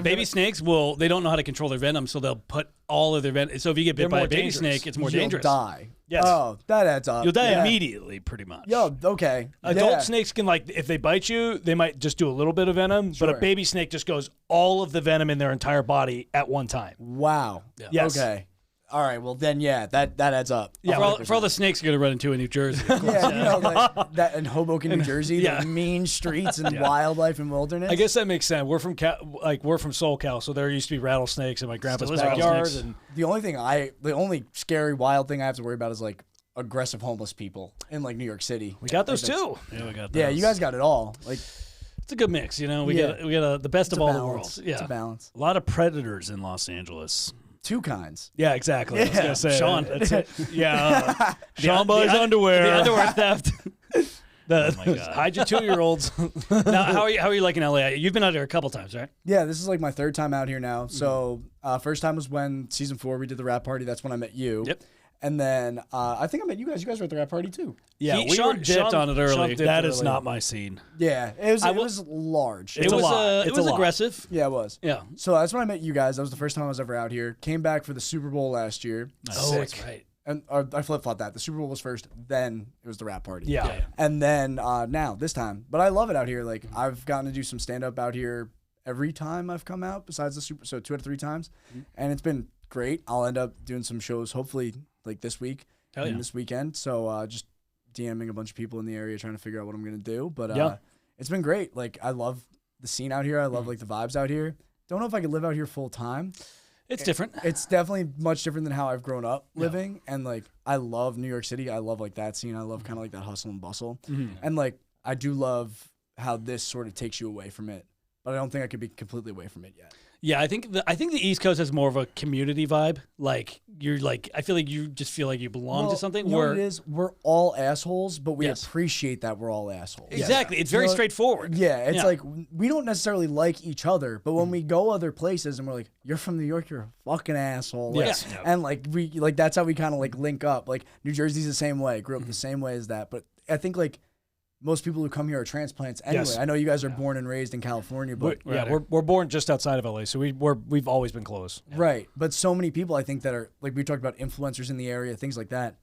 B: Baby snakes they don't know how to control their venom, so they'll put all of their venom. So if you get bit
A: They're
B: by
A: more
B: a baby
A: dangerous.
B: snake, it's more
C: You'll
B: dangerous.
C: die.
A: Yes.
C: Oh, that adds up.
E: You'll die
C: Yeah.
E: immediately, pretty much.
C: Yo, okay.
A: Adult
C: Yeah.
A: snakes can like, if they bite you, they might just do a little bit of venom, but a
C: Sure.
A: baby snake just goes all of the venom in their entire body at one time.
C: Wow.
A: Yes.
C: Okay. All right. Well, then, yeah, that adds up.
B: Yeah, for all the snakes you're gonna run into in New Jersey. Of course.
C: Yeah, you know, like that in Hoboken, New Jersey,
B: Yeah.
C: the mean streets and wildlife and wilderness.
A: I guess that makes sense. We're from we're from SoCal, so there used to be rattlesnakes in my grandpa's
B: Still is
A: backyard.
B: rattlesnakes.
A: And
C: the only scary wild thing I have to worry about is like aggressive homeless people in like New York City.
A: we got those too.
E: Yeah, we got
C: Yeah,
E: those.
C: you guys got it all. Like
B: It's a good mix, you know. We
C: Yeah.
B: got the best
C: it's
B: of
C: a
B: all
C: balance.
B: the worlds.
C: It's
B: Yeah,
C: a balance.
E: A lot of predators in Los Angeles.
C: Two kinds.
A: Yeah, exactly. I was gonna say,
B: Sean.
A: That's it. Yeah.
E: Sean buys underwear.
B: The underwear theft.
E: Oh my God.
A: Hide your 2-year-olds.
B: Now, how are you liking LA? You've been out here a couple times, right?
C: Yeah, this is like my third time out here now. So first time was when season 4 we did the rap party. That's when I met you.
B: Yep.
C: And then I think I met you guys. You guys were at the rap party too.
A: Yeah,
B: Sean dipped on it early.
E: That is not my scene.
C: Yeah, it was large.
B: It was
A: lot.
B: it
A: It's
B: was
A: a lot.
B: aggressive.
C: Yeah, it was.
B: Yeah.
C: So that's when I met you guys. That was the first time I was ever out here. Came back for the Super Bowl last year.
B: Oh, that's right.
C: And I flip-flopped that. The Super Bowl was first, then it was the rap party.
A: Yeah.
C: And then now, this time. But I love it out here. Like, I've gotten to do some stand-up out here every time I've come out, besides the Super, so 2 out of 3 times. And it's been great. I'll end up doing some shows, hopefully, like this week and this weekend. So just DMing a bunch of people in the area, trying to figure out what I'm going to do. But it's been great. Like, I love the scene out here. I love, like, the vibes out here. Don't know if I could live out here full-time.
B: It's different.
C: It's definitely much different than how I've grown up living. And like, I love New York City. I love like that scene. I love kind of like that hustle and bustle. And like, I do love how this sort of takes you away from it, but I don't think I could be completely away from it yet.
B: Yeah, I think the East Coast has more of a community vibe. Like you're like, I feel like you just feel like you belong to something.
C: You know
B: where
C: what it is? We're all assholes, but we
B: Yes.
C: appreciate that we're all assholes.
B: exactly, it's
C: You
B: very
C: know,
B: straightforward.
C: Yeah, it's
B: Yeah.
C: like we don't necessarily like each other, but when we go other places and we're like, "You're from New York, you're a fucking asshole," like,
B: Yes.
C: and like we like that's how we kind of like link up. Like New Jersey's the same way, grew up the same way as that, but I think like most people who come here are transplants anyway.
A: Yes.
C: I know you guys are born and raised in California, but
A: We're born just outside of LA, so we've always been close.
C: right. But so many people I think that are like we talked about influencers in the area, things like that.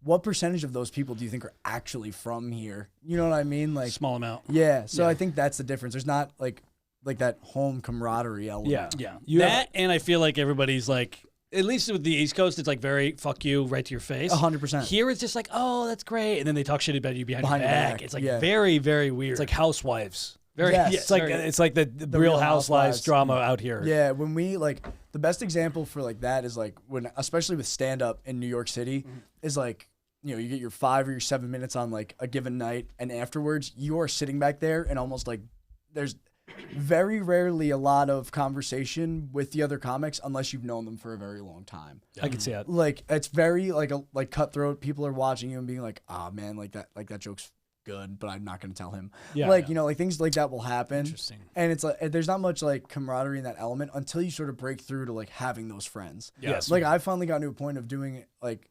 C: What percentage of those people do you think are actually from here? You know what I mean? Like
B: Small amount.
C: yeah. So I think that's the difference. There's not like that home camaraderie element.
A: Yeah.
B: Yeah,
A: You have-
B: that and I feel like everybody's like, at least with the East Coast, it's like very fuck you right to your face.
C: 100%.
B: Here it's just like, oh, that's great, and then they talk shit about you behind
C: Behind
B: your
C: your
B: back.
C: back,
B: It's like
C: yeah.
B: very, very weird.
A: It's like housewives.
B: very.
C: Yes.
B: Yeah,
A: It's like the Real Housewives drama out here.
C: Yeah, when we like the best example for like that is like when especially with stand up in New York City is like you get your 5 or your 7 minutes on like a given night and afterwards you are sitting back there and almost like there's very rarely a lot of conversation with the other comics unless you've known them for a very long time.
A: I can see that.
C: Like it's very like cutthroat. People are watching you and being like, "Ah, man, like that joke's good, but I'm not going to tell him."
A: Yeah.
C: Like, you know, like things like that will happen.
A: Interesting.
C: And it's like there's not much like camaraderie in that element until you sort of break through to like having those friends.
A: Yes.
C: Like I finally got to a point of doing like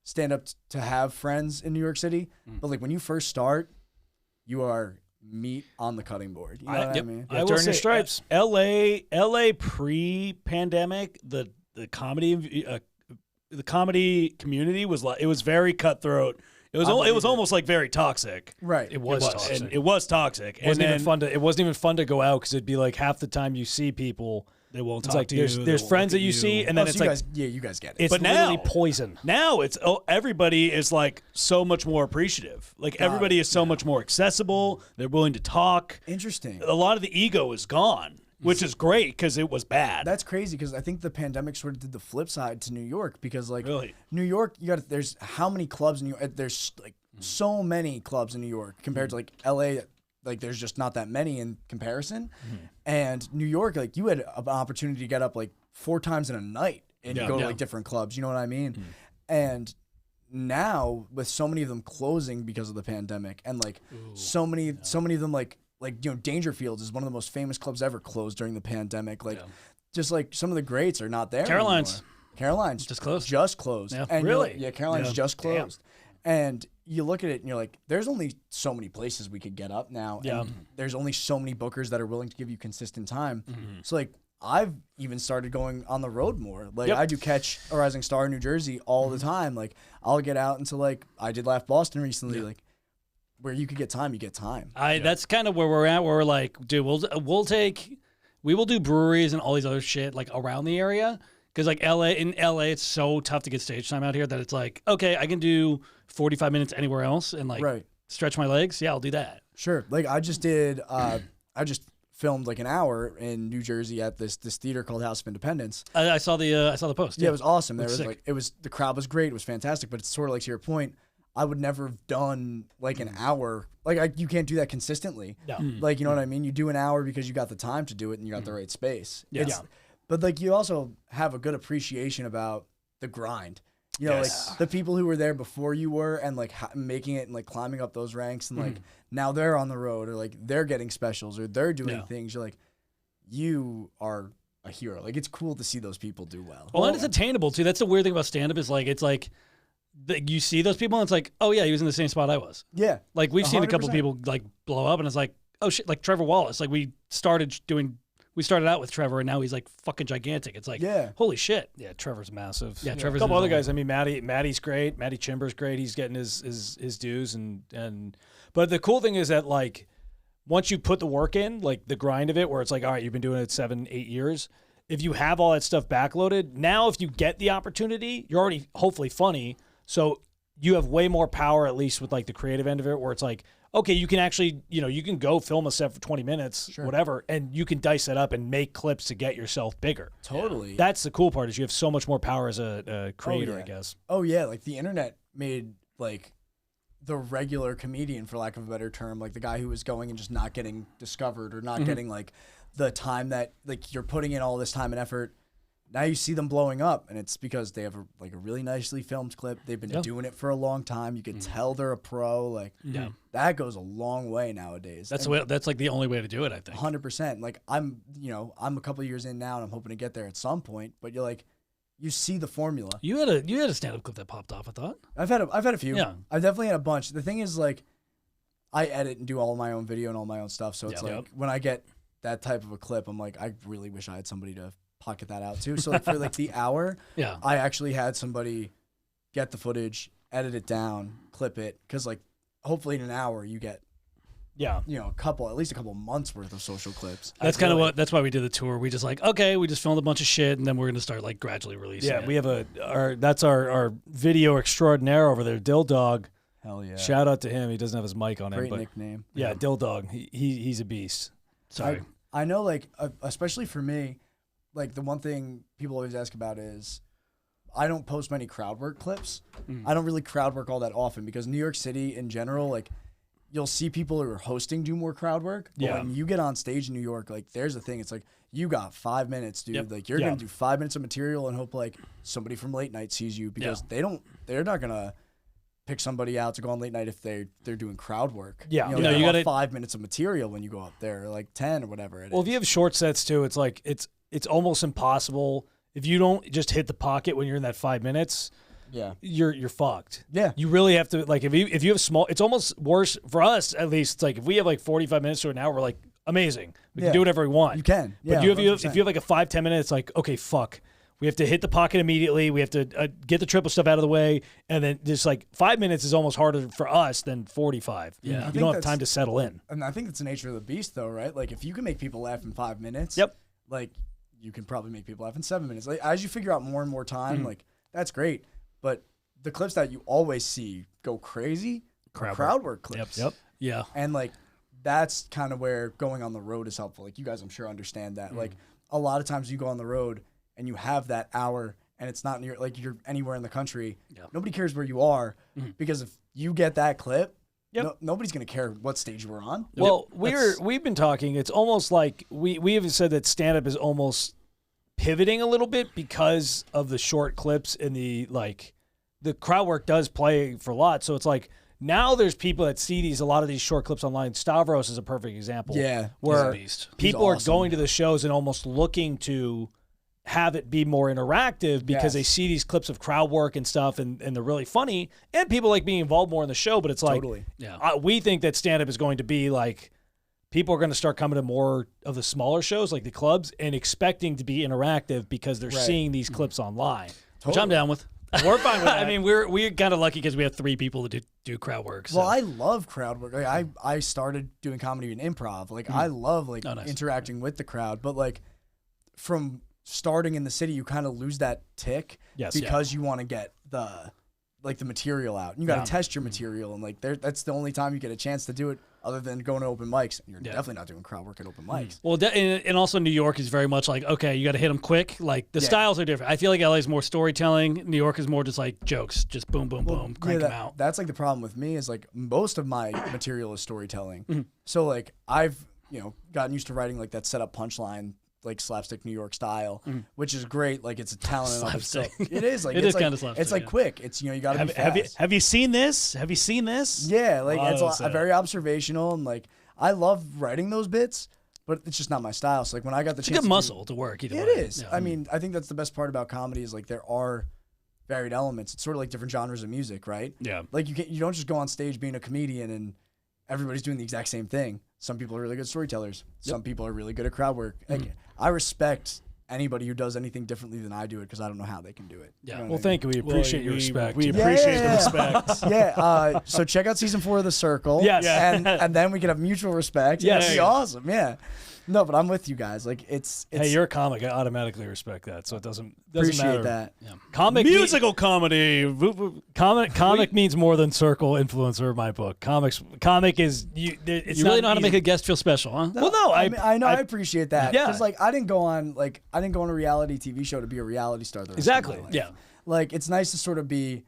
C: stand up to have friends in New York City, but like when you first start, you are meat on the cutting board. You know what I mean?
A: I will
E: During
A: say,
E: your stripes, L.A. pre-pandemic, the comedy community was like, it was very cutthroat. It was almost like very toxic.
C: Right.
A: It was toxic.
E: And it was toxic.
A: It wasn't even fun to go out because it'd be like half the time you see people,
E: They won't
A: it's
E: talk
A: like
E: to you.
A: there's friends that you see, and then it's
C: you
A: like
C: guys, you guys get it.
A: it's
E: But
A: literally
E: now-
A: poison.
E: Now it's everybody is like so much more appreciative. Like everybody is so much more accessible. They're willing to talk.
C: Interesting.
E: A lot of the ego is gone, which is great because it was bad.
C: That's crazy because I think the pandemic sort of did the flip side to New York because like
E: Really?
C: New York, there's how many clubs in New York? There's like so many clubs in New York compared to like LA. Like there's just not that many in comparison. And New York, like you had an opportunity to get up like 4 times in a night and go to like different clubs. You know what I mean? And now with so many of them closing because of the pandemic, and like so many of them like you know, Dangerfields is one of the most famous clubs ever closed during the pandemic. Like just like some of the greats are not there.
E: Caroline's.
C: anymore. Caroline's
B: Just closed?
C: Just closed.
B: Yeah.
C: And
E: Really?
C: yeah, Caroline's just closed. And you look at it and you're like, there's only so many places we could get up now.
B: Yeah.
C: And there's only so many bookers that are willing to give you consistent time. So like I've even started going on the road more. Like I do catch a Rising Star in New Jersey all the time. Like I'll get out into like I did Laugh Boston recently, like where you could get time, you get time.
B: That's kind of where we're at. Where we're like, dude, we will do breweries and all these other shit like around the area. Because like in LA, it's so tough to get stage time out here that it's like, okay, I can do 45 minutes anywhere else and like stretch my legs. Yeah, I'll do that.
C: Sure. Like I just did, I just filmed like an hour in New Jersey at this theater called House of Independence.
B: I saw the post.
C: Yeah, it was awesome. There was
B: sick.
C: like the crowd was great. It was fantastic. But it's sort of like to your point, I would never have done like an hour. Like you can't do that consistently.
B: No.
C: Like you know what I mean? You do an hour because you got the time to do it and you got the right space.
B: Yeah.
C: But like you also have a good appreciation about the grind. You know, like the people who were there before you were and like making it and like climbing up those ranks and like now they're on the road or like they're getting specials or they're doing things. You're like, you are a hero. Like it's cool to see those people do well.
B: Well, and it's attainable too. That's the weird thing about stand-up is like, it's like you see those people and it's like, oh yeah, he was in the same spot I was.
C: Yeah.
B: Like we've seen a couple
C: 100%.
B: people like blow up and it's like, oh shit, like Trevor Wallace. Like we started out with Trevor and now he's like fucking gigantic. It's like, holy shit.
A: Yeah, Trevor's massive.
B: Yeah,
A: A
B: Trevor's
A: couple
B: his
A: other
B: own.
A: guys. I mean, Matty's great. Matty Chimber's great. He's getting his dues and but the cool thing is that like once you put the work in, like the grind of it, where it's like, all right, you've been doing it 7-8 years. If you have all that stuff backloaded, now if you get the opportunity, you're already hopefully funny. So you have way more power, at least with like the creative end of it, where it's like, okay, you can actually, you know, you can go film a set for 20 minutes, whatever, and you can dice it up and make clips to get yourself bigger.
C: Totally.
A: That's the cool part is you have so much more power as a creator,
C: yeah.
A: I guess.
C: Oh yeah, like the internet made like the regular comedian, for lack of a better term, like the guy who was going and just not getting discovered or not getting like the time that like you're putting in all this time and effort. Now you see them blowing up, and it's because they have a really nicely filmed clip. They've been doing it for a long time. You can tell they're a pro. Like that goes a long way nowadays.
B: That's like the only way to do it, I think.
C: 100%. Like I'm a couple of years in now, and I'm hoping to get there at some point. But you're like, you see the formula.
B: You had a stand-up clip that popped off, I thought.
C: I've had a few.
B: Yeah.
C: I've definitely had a bunch. The thing is, like, I edit and do all my own video and all my own stuff. So it's like when I get that type of a clip, I'm like, I really wish I had somebody to pocket that out too. So like for like the hour, I actually had somebody get the footage, edit it down, clip it, because like hopefully in an hour you get at least a couple months worth of social clips.
B: That's kind of that's why we did the tour. We just like, okay, we just filmed a bunch of shit and then we're gonna start like gradually releasing it.
A: We have our video extraordinaire over there, Dill Dog.
C: Hell yeah.
A: Shout out to him. He doesn't have his mic on him,
C: Great
A: but
C: nickname.
A: yeah, Dill Dog. He's a beast.
B: Sorry.
C: I know, like, especially for me, like, the one thing people always ask about is I don't post many crowd work clips. I don't really crowd work all that often because New York City in general, like, you'll see people who are hosting do more crowd work. But
A: Yeah.
C: when you get on stage in New York, like there's the thing. It's like you got 5 minutes, dude.
B: Yep.
C: Like you're gonna do 5 minutes of material and hope like somebody from late night sees you because they're not gonna pick somebody out to go on late night if they're doing crowd work.
A: Yeah.
C: you, know,
B: No,
C: you
B: you
C: got
B: gotta-
C: 5 minutes of material when you go up there, or like 10 or whatever it is.
A: Well, if you have short sets too, it's like it's almost impossible if you don't just hit the pocket when you're in that 5 minutes.
C: yeah,
A: You're fucked.
C: Yeah.
A: You really have to like if you have small. It's almost worse for us at least. It's like if we have like 45 minutes to an hour, we're like amazing. We
C: Yeah.
A: can do whatever we want.
C: you can.
A: But
C: Yeah,
A: if you
C: 100%.
A: have like a 5-10 minutes, it's like okay, fuck. We have to hit the pocket immediately. We have to get the triple stuff out of the way, and then just like 5 minutes is almost harder for us than 45.
B: Yeah. I
A: you
C: think
A: don't have
C: that's-
A: time to settle in.
C: And I think it's the nature of the beast, though, right? Like, if you can make people laugh in 5 minutes,
A: Yep.
C: like, you can probably make people laugh in 7 minutes. Like, as you figure out more and more time, like, that's great. But the clips that you always see go crazy are crowd work clips.
A: Yep.
B: Yeah.
C: And, like, that's kind of where going on the road is helpful. Like, you guys, I'm sure, understand that. Like, a lot of times you go on the road and you have that hour and it's not near, like, you're anywhere in the country.
B: Yeah.
C: Nobody cares where you are because if you get that clip,
A: Yep.
C: nobody's going to care what stage you were on.
A: Well, we've been talking. It's almost like we have said that stand up is almost pivoting a little bit because of the short clips and the crowd work does play for a lot. So it's like now there's people that see a lot of these short clips online. Stavros is a perfect example.
C: Yeah.
A: where
B: He's a beast.
A: people
C: He's awesome.
A: are going to the shows and almost looking to have it be more interactive because
C: Yes.
A: they see these clips of crowd work and stuff and they're really funny and people like being involved more in the show. But it's like
C: Totally.
B: Yeah.
A: we think that stand-up is going to be like people are going to start coming to more of the smaller shows like the clubs and expecting to be interactive because they're
C: Right.
A: seeing these clips online.
B: Which I'm down with.
A: We're fine with that.
B: I mean, we're kind of lucky because we have 3 people that do crowd work. So.
C: Well, I love crowd work. Like, I started doing comedy in improv. Like, I love like
B: Oh, nice.
C: interacting with the crowd. But like from starting in the city, you kind of lose that tick
A: Yes.
C: because you want to get the material out. And you got to
A: Yeah.
C: test your material, and like that's the only time you get a chance to do it, other than going to open mics. And you're
B: Yeah.
C: definitely not doing crowd work at open mics.
B: Well, and also New York is very much like, okay, you got to hit them quick. Like the styles are different. I feel like LA is more storytelling. New York is more just like jokes, just boom, boom, boom, crank them out.
C: That's like the problem with me is like most of my material is storytelling.
B: Mm-hmm.
C: So like I've gotten used to writing like that setup punchline, like slapstick New York style, which is great. Like it's a talent in and of itself.
B: Mm-hmm. Slapstick.
C: It is like
B: It
C: it's
B: is
C: like,
B: kinda slapstick,
C: It's like
B: yeah.
C: quick. It's you got to be fast.
E: Have you seen this? Have you seen this?
C: Yeah, like
E: lot
C: it's
E: of those,
C: very observational and like I love writing those bits, but it's just not my style. So like when I got the
B: It's a
C: chance,
B: good
C: to
B: muscle to work. Either
C: it
B: way.
C: is.
B: Yeah.
C: I mean, I think that's the best part about comedy is like there are varied elements. It's sort of like different genres of music, right?
B: Yeah.
C: Like you don't just go on stage being a comedian and everybody's doing the exact same thing. Some people are really good storytellers. Some people are really good at crowd work. Like, I respect anybody who does anything differently than I do it because I don't know how they can do it.
B: Yeah.
C: You know
A: Well,
C: what I
A: thank you. We appreciate your respect.
E: We
C: Yeah,
E: appreciate
C: yeah,
E: the
C: yeah.
E: respect.
C: mean? Yeah. So check out season 4 of The Circle.
A: Yes.
C: And then we can have mutual respect.
A: Yes.
C: That'd be awesome. Yeah. No, but I'm with you guys. Like it's
A: Hey, you're a comic. I automatically respect that, so it doesn't
C: appreciate
A: matter.
C: that.
A: Comic
E: Musical comedy.
A: Comic means more than circle influencer in my book. Comic is you. It's
B: You really
A: not
B: know how to
A: easy.
B: make a guest feel special, huh?
A: Well, no,
C: I mean, I know I appreciate that.
A: Yeah.
C: Because like I didn't go on a reality TV show to be a reality star. The rest
A: Exactly.
C: Of my life.
B: Yeah.
C: Like it's nice to sort of be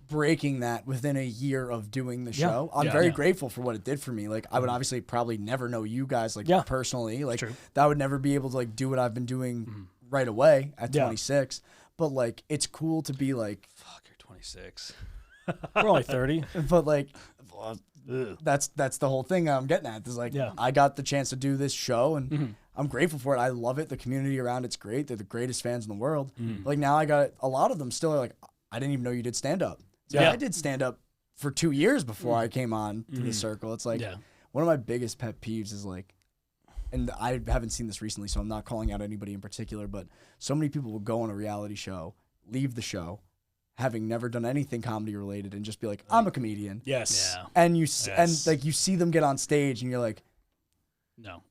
C: breaking that within a year of doing the
A: Yeah.
C: show. I'm
B: Yeah.
C: very
B: Yeah.
C: grateful for what it did for me. Like I would obviously probably never know you guys like
A: Yeah.
C: personally. Like
B: True.
C: that would never be able to like do what I've been doing right away at
A: Yeah.
C: 26. But like it's cool to be like
B: Fuck, you're 26.
A: We're only 30.
C: but like that's the whole thing I'm getting at. Is like
A: Yeah.
C: I got the chance to do this show and I'm grateful for it. I love it. The community around it's great. They're the greatest fans in the world. Like now I got a lot of them still are like, I didn't even know you did stand up. So
B: Yeah.
C: I did stand up for 2 years before I came on to the circle. It's like
B: Yeah.
C: one of my biggest pet peeves is like, and I haven't seen this recently, so I'm not calling out anybody in particular, but so many people will go on a reality show, leave the show, having never done anything comedy related, and just be like, I'm a comedian.
E: Yes.
B: Yeah.
C: And
E: Yes.
C: and like you see them get on stage, and you're like,
B: No.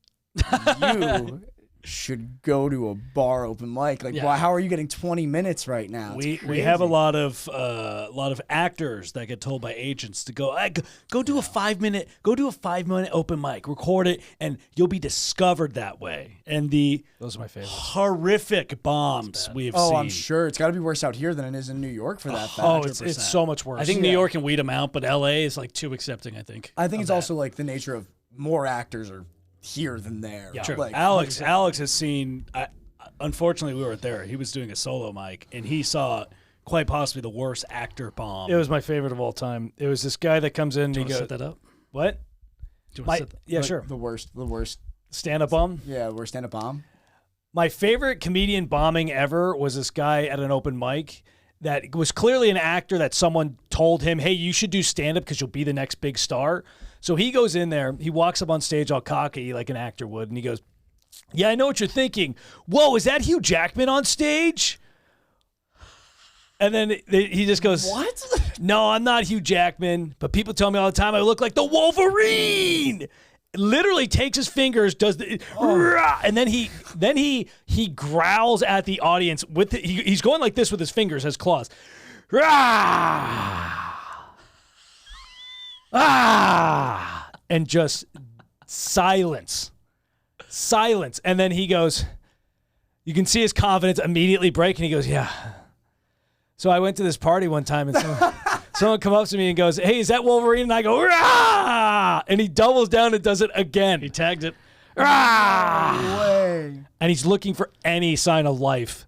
C: you should go to a bar open mic. Like, why? How are you getting 20 minutes right now?
E: We have a lot of actors that get told by agents to go do a 5 minute open mic, record it, and you'll be discovered that way. And
A: those are my favorites.
E: Horrific bombs we have seen.
C: Oh, I'm sure it's got to be worse out here than it is in New York for that fact.
A: Oh, it's so much worse.
B: I think New York can weed them out, but LA is like too accepting, I think.
C: I think it's also like the nature of more actors are here than there.
B: Yeah. True.
C: Like,
E: Alex has seen. Unfortunately, we weren't there. He was doing a solo mic, and he saw quite possibly the worst actor bomb.
A: It was my favorite of all time. It was this guy that comes in and
B: Do
A: he
B: you want
A: goes,
B: to set that up?
A: "What?
B: Do you want to set that?
A: Yeah, sure.
C: The worst.
A: Stand-up bomb."
C: Yeah, worst stand-up bomb.
A: My favorite comedian bombing ever was this guy at an open mic that was clearly an actor that someone told him, "Hey, you should do stand-up because you'll be the next big star." So he goes in there, he walks up on stage all cocky like an actor would, and he goes, "Yeah, I know what you're thinking. Whoa, is that Hugh Jackman on stage?" And then he just goes,
C: What?
A: "No, I'm not Hugh Jackman, but people tell me all the time I look like the Wolverine." Literally takes his fingers, does the, and then he growls at the audience with he's going like this with his fingers as claws, and just silence, and then he goes, you can see his confidence immediately break, and he goes, "Yeah." So I went to this party one time, and someone come up to me and goes, "Hey, is that Wolverine?" And I go, "Rah!" And he doubles down and does it again.
B: He tagged it.
A: Rah!
C: Way.
A: And he's looking for any sign of life,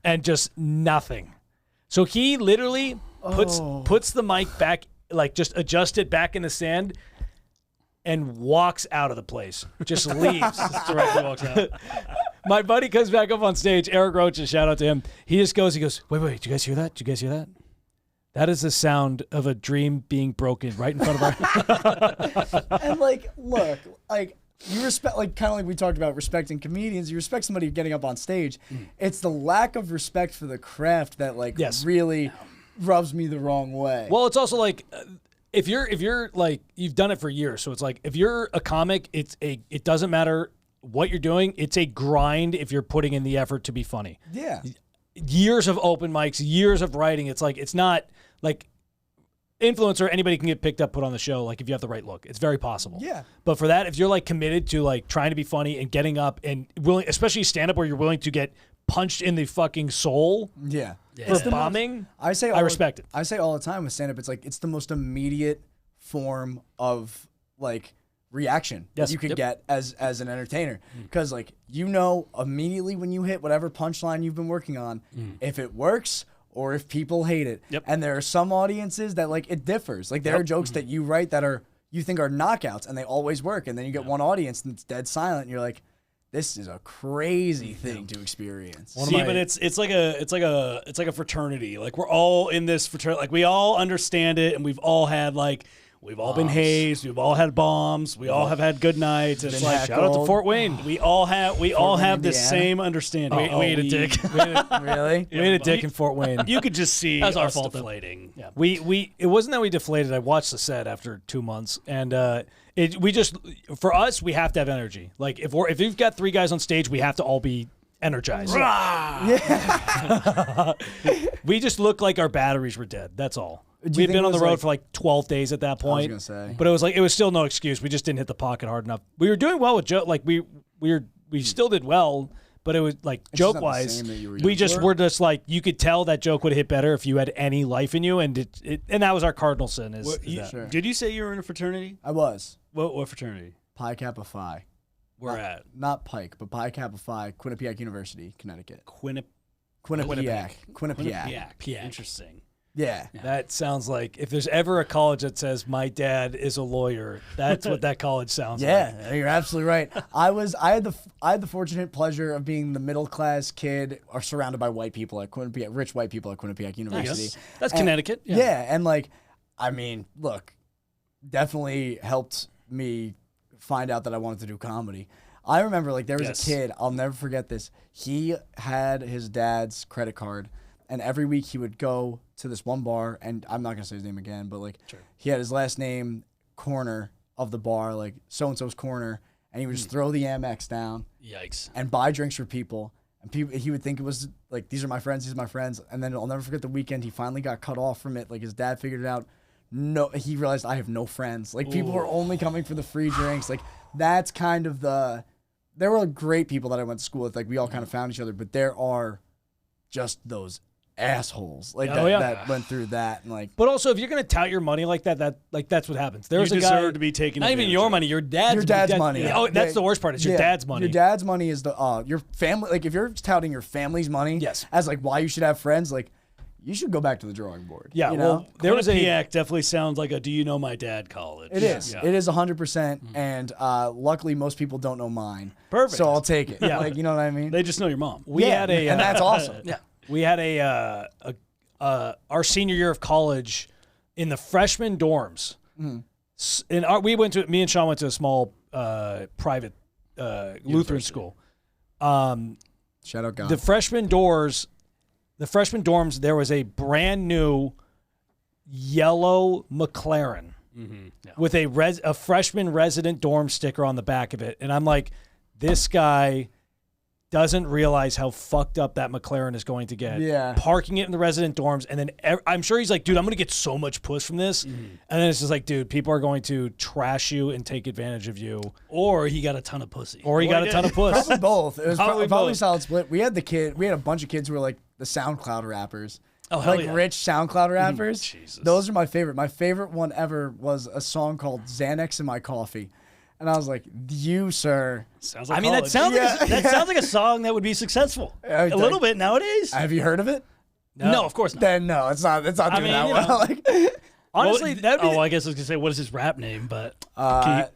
A: and just nothing. So he literally puts the mic back, like just adjust it back in the stand, and walks out of the place. Just leaves.
B: Just directly walks out.
A: My buddy comes back up on stage, Eric Roach, shout out to him. He goes, wait, did you guys hear that? Did you guys hear that? That is the sound of a dream being broken right in front of our...
C: And like, look, like you respect, like kind of like we talked about respecting comedians. You respect somebody getting up on stage. It's the lack of respect for the craft that like really rubs me the wrong way.
A: Well, it's also like... If you're like, you've done it for years, so it's like, if you're a comic, it doesn't matter what you're doing. It's a grind if you're putting in the effort to be funny.
C: Yeah.
A: Years of open mics, years of writing. It's like, it's not like influencer, anybody can get picked up, put on the show, like if you have the right look. It's very possible.
C: Yeah.
A: But for that, if you're like committed to like trying to be funny and getting up and willing, especially stand up where you're willing to get punched in the fucking soul
C: Yeah.
A: for bombing,
C: I
A: respect it.
C: I say all the time with stand-up, it's like it's the most immediate form of like reaction that you could get as an entertainer, because like immediately when you hit whatever punchline you've been working on, if it works or if people hate it. And there are some audiences that like it differs. Like there are jokes that you write that you think are knockouts and they always work, and then you get one audience and it's dead silent and you're like, this is a crazy thing to experience.
E: But it's like a fraternity. Like we're all in this fraternity. Like we all understand it, and we've all been hazed. We've all had bombs. We all have had good nights. It's like
A: shout out to Fort Wayne.
E: we all have
C: Indiana.
E: the same understanding.
B: We ate a dick.
C: Really?
A: We ate a dick in Fort Wayne.
E: You could just see
B: That was our
E: us
B: fault, though.
E: deflating.
B: Yeah.
A: It wasn't that we deflated. I watched the set after 2 months, and for us, we have to have energy. Like if you've got 3 guys on stage, we have to all be energized. We just look like our batteries were dead. That's all. We'd been on the road for like 12 days at that point.
C: I was gonna say.
A: But it was still no excuse. We just didn't hit the pocket hard enough. We were doing well with Joe. Like we still did well, but it was like joke wise. We're just like, you could tell that joke would have hit better if you had any life in you, and that was our cardinal sin. That.
E: Did you say you were in a fraternity?
C: I was.
E: What fraternity?
C: Pi Kappa Phi.
E: Where at?
C: Not Pike, but Pi Kappa Phi, Quinnipiac University, Connecticut.
E: Quinnipiac. Interesting.
C: Yeah.
A: That sounds like, if there's ever a college that says my dad is a lawyer, that's what that college sounds like.
C: Yeah, you're absolutely right. I had the fortunate pleasure of being the middle class kid, or surrounded by white people at Quinnipiac, rich white people at Quinnipiac University.
B: That's Connecticut.
C: Yeah, and like, I mean, look, definitely helped me find out that I wanted to do comedy. I remember like there was a kid, I'll never forget this. He had his dad's credit card, and every week he would go to this one bar, and I'm not going to say his name again, but like he had his last name corner of the bar, like so-and-so's corner, and he would just throw the Amex down
B: Yikes.
C: and buy drinks for people. And people, he would think it was like, these are my friends, And then I'll never forget the weekend he finally got cut off from it. Like his dad figured it out. No, he realized I have no friends. Like people were only coming for the free drinks. Like that's kind of there were great people that I went to school with. Like we all kind of found each other, but there are just those assholes like that went through that and like.
A: But also, if you're gonna tout your money like that, that's what happens. There's
B: You
A: a guy
B: deserve to be taken
A: not even
B: advantage
A: your
B: of.
A: money, your dad's
C: money.
A: Oh, that's the worst part. It's your dad's money.
C: Your dad's money is your family. Like if you're touting your family's money,
A: Yes.
C: as like why you should have friends, like you should go back to the drawing board.
A: Yeah,
C: you
A: well,
C: know?
A: there was a
B: Quinnipiac definitely sounds like a "Do you know my dad?" college.
C: It is.
B: Yeah.
C: It is 100%. And luckily, most people don't know mine.
B: Perfect.
C: So I'll take it.
A: Yeah.
C: Like you know what I mean.
B: They just know your mom.
A: we had a
C: and that's awesome.
A: yeah. We had our senior year of college in the freshman dorms. Me and Sean went to a small private Lutheran school.
C: Shout out God.
A: The freshman dorms, there was a brand new yellow McLaren with a freshman resident dorm sticker on the back of it. And I'm like, this guy doesn't realize how fucked up that McLaren is going to get.
C: Yeah.
A: Parking it in the resident dorms. And then I'm sure he's like, dude, I'm going to get so much puss from this. And then it's just like, dude, people are going to trash you and take advantage of you.
B: Or he got a ton of pussy.
A: Or he got a ton of puss.
C: Probably both. It was
A: Probably
C: probably
A: both.
C: solid split. We had a bunch of kids who were like the SoundCloud rappers.
B: Oh, hell
C: like
B: yeah.
C: rich SoundCloud rappers.
B: Jesus.
C: Those are my favorite. My favorite one ever was a song called Xanax in My Coffee. And I was like, you, sir.
B: Sounds like
A: I mean, that
B: college.
A: sounds like a song that would be successful.
B: a little bit nowadays.
C: Have you heard of it?
B: No, of course not.
C: Then no, it's not doing
B: mean,
C: that
B: you
C: well.
B: know.
C: Like,
A: Honestly, that'd be
B: I guess I was gonna say, what is his rap name? But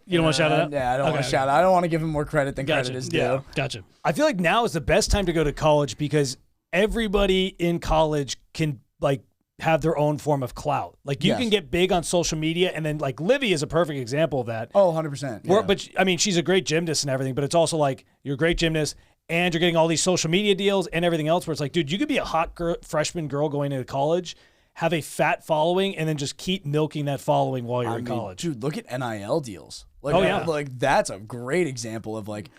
B: you don't want to shout it out?
C: Yeah, I don't want to shout it out. I don't want to give him more credit than
B: Gotcha.
C: credit is due.
B: Yeah, gotcha.
A: I feel like now is the best time to go to college because everybody in college can like have their own form of clout. Like you
C: Yes.
A: can get big on social media, and then like Livy is a perfect example of that.
C: Oh, 100%.
A: Where- But I mean, she's a great gymnast and everything, but it's also like you're a great gymnast and you're getting all these social media deals and everything else where it's like, dude, you could be a hot freshman girl going into college, have a fat following, and then just keep milking that following while you're in college.
C: Dude, look at NIL deals. Like,
A: Oh, yeah.
C: Like that's a great example of like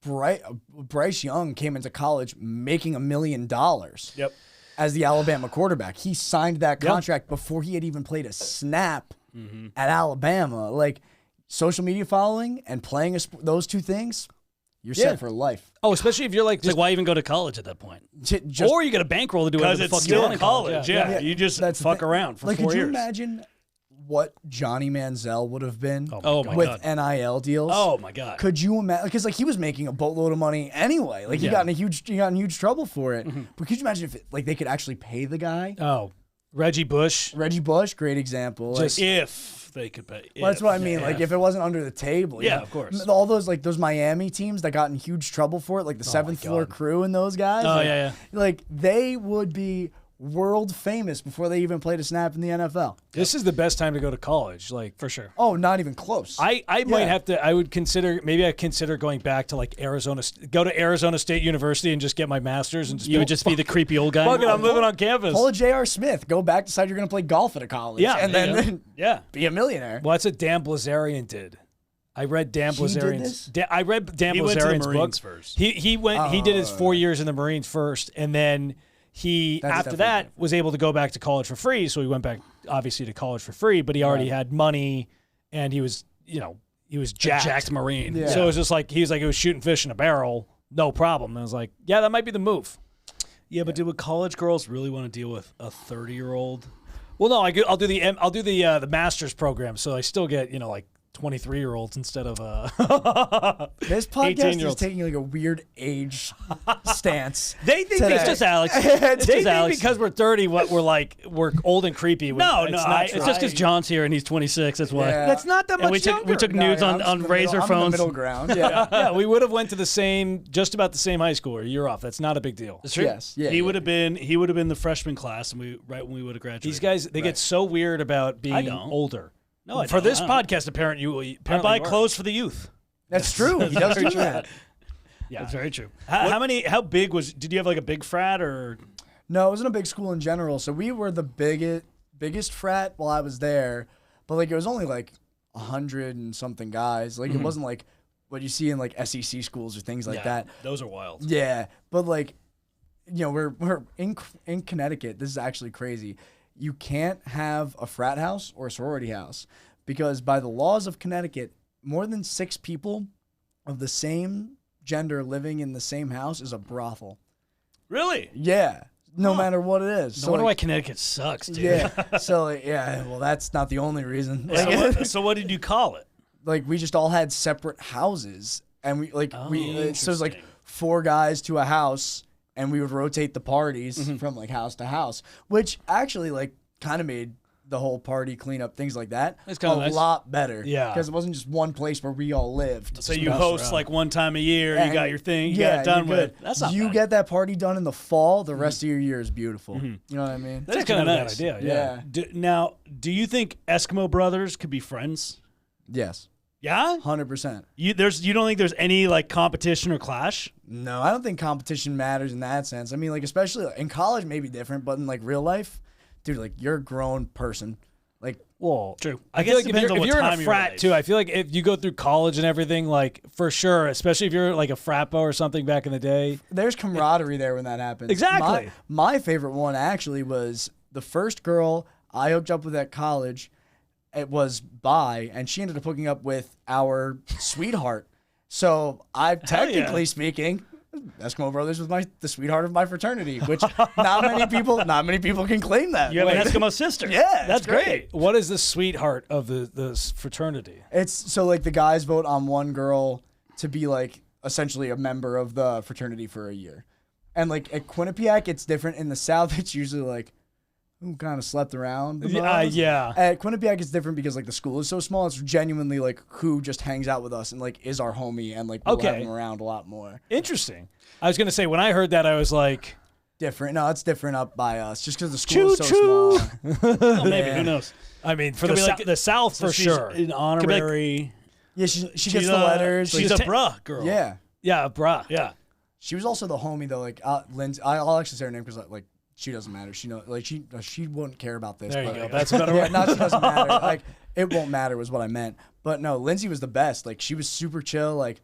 C: Bryce Young came into college making $1 million.
A: Yep.
C: As the Alabama quarterback. He signed that contract before he had even played a snap at Alabama. Like social media following and playing those two things, you're set for life.
A: Oh, especially if you're like,
B: It's like, why even go to college at that point?
C: Just,
A: or you get a bankroll to do whatever
B: Because
A: the
B: it's
A: fuck you
B: still
A: want in
B: college. Yeah. You just
C: that's the
B: fuck
C: thing.
B: around for
C: like,
B: 4
C: could you
B: years.
C: imagine what Johnny Manziel would have been
B: Oh my
C: with
B: God.
C: NIL deals?
B: Oh my God.
C: Could you imagine? Because like he was making a boatload of money anyway. Like he got in huge trouble for it. But could you imagine if like they could actually pay the guy?
A: Oh, Reggie Bush.
C: Reggie Bush, great example. Like,
A: Just-
B: If they could pay.
C: well, that's what I mean. Like if it wasn't under the table. you
B: Yeah,
C: know?
B: of course.
C: All those Miami teams that got in huge trouble for it, like the Seventh Floor Crew and those guys.
B: Oh,
C: like,
B: yeah.
C: Like they would be world famous before they even played a snap in the NFL.
A: This is the best time to go to college, like
B: For sure.
C: Oh, not even close.
A: I might have to. I would consider going back to like go to Arizona State University and just get my master's and just
B: You would just be the creepy old guy.
A: fuck it. I'm living on campus.
C: Pull a J.R. Smith. Go back, decide you're going to play golf at a college.
A: Yeah,
C: and
A: there you
C: then
B: Yeah.
C: be a millionaire.
A: Well, that's what Dan Blazarian did. I read Dan
C: He did
A: Blazarian's.
C: this?
A: I read Dan
B: He went to the
A: Blazarian's
B: Marines
A: book
B: first.
A: He went. He did his 4 years in the Marines first, and then he
C: That's
A: after
C: definitely
A: that
C: different.
A: was able to go back to college for free. So he went back obviously to college for free, but he already had money, and he was jacked.
B: Jacked Marine.
C: Yeah.
A: So it was just like he was shooting fish in a barrel, no problem. And I was like, yeah, that might be the move.
B: Yeah, but would college girls really want to deal with a 30-year-old?
A: Well, no, I'll do the master's program, so I still get like 23-year-olds instead of
C: This podcast is
A: 18-year-olds.
C: taking like a weird age stance.
A: They think
C: today.
A: it's just Alex.
C: It's
A: They
C: just
A: think
B: Alex.
A: because we're 30, we're old and creepy.
B: No,
A: it's
B: no.
A: not
B: It's
A: true.
B: just because John's here and he's 26. That's why.
C: Yeah.
A: That's not that much
B: And we
A: younger.
B: took nudes
C: I'm
B: on
C: just in the
B: Razor
C: middle, I'm in
B: phones.
C: the middle ground. Yeah.
A: Yeah, we would have went to just about the same high school or a year off. That's not a big deal.
B: That's true.
C: Yes. Yeah,
B: He
C: yeah.
B: would have been. He would have been the freshman class, and right when we would have graduated.
A: These guys, they get so weird about being
B: don't.
A: older.
B: No, I
A: For
B: don't.
A: this
B: I don't.
A: podcast, apparently
B: I buy
A: you are.
B: clothes for the youth.
C: That's true. He does do that.
A: Yeah.
B: That's very true. How big was? Did you have like a big frat or?
C: No, it wasn't a big school in general. So we were the biggest frat while I was there, but like it was only like 100 and something guys. Like it wasn't like what you see in like SEC schools or things like that.
E: Those are wild.
C: Yeah, but like, we're in Connecticut. This is actually crazy. You can't have a frat house or a sorority house because by the laws of Connecticut, more than 6 people of the same gender living in the same house is a brothel.
E: Really?
C: Yeah, no matter what it is.
B: No wonder why Connecticut sucks, dude.
C: Yeah. So well, that's not the only reason.
E: So what did you call it?
C: Like we just all had separate houses, and so it was like 4 guys to a house, and we would rotate the parties from like house to house, which actually like kind of made the whole party cleanup things like that a lot better.
A: Yeah,
C: because it wasn't just one place where we all lived.
E: So you host like one time a year, and you got your thing, you got it done with. That's not bad.
C: Get that party done in the fall. The rest of your year is beautiful. You know what I mean?
E: That's kind of nice.
A: Bad idea.
C: Yeah.
E: Now, do you think Eskimo brothers could be friends?
C: Yes.
E: Yeah,
C: 100%.
E: You don't think there's any like competition or clash?
C: No, I don't think competition matters in that sense. I mean, like especially in college, maybe different, but in like real life, dude, like you're a grown person. Like,
A: well,
E: true.
A: I feel like if you're in a frat too, I feel like if you go through college and everything, like for sure, especially if you're like a frat bo or something back in the day,
C: there's camaraderie there when that happens.
A: Exactly.
C: My favorite one actually was the first girl I hooked up with at college. It was bi, and she ended up hooking up with our sweetheart. So I'm technically speaking, Eskimo brothers was the sweetheart of my fraternity, which not many people can claim that.
E: You have an Eskimo sister.
C: Yeah,
A: that's great. What is the sweetheart of the fraternity?
C: It's so like the guys vote on one girl to be like essentially a member of the fraternity for a year, and like at Quinnipiac it's different. In the South, it's usually like who kind of slept around the most.
A: Yeah.
C: At Quinnipiac, it's different because like the school is so small. It's genuinely like who just hangs out with us and like is our homie and like we'll have him around a lot more.
A: Interesting. I was gonna say when I heard that I was like
C: different. No, it's different up by us just because the school is so small.
E: Oh, maybe who knows?
A: I mean, for the South for sure.
E: An honorary.
C: Yeah, she gets the letters.
E: She's a bruh girl.
C: Yeah.
A: Yeah, bruh.
E: Yeah.
C: She was also the homie though. Like Lindsay, I'll actually say her name because like. She doesn't matter. She wouldn't care about this.
A: There you go. That's better.
C: Yeah, not she doesn't matter. Like it won't matter was what I meant. But no, Lindsay was the best. Like she was super chill. Like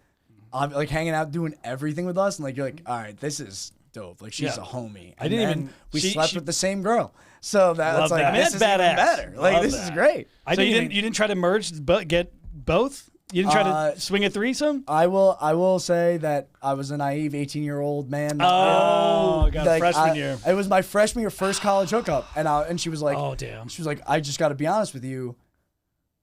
C: hanging out, doing everything with us, and like you're like, all right, this is dope. Like she's a homie. And we slept with the same girl. So that's like this is even better. Like this is great.
E: So you didn't try to merge, but get both. You didn't try to swing a threesome?
C: I will say that I was a naive 18-year-old man.
E: Freshman year.
C: It was my freshman year first college hookup, and she was like,
A: "Oh damn."
C: She was like, "I just got to be honest with you.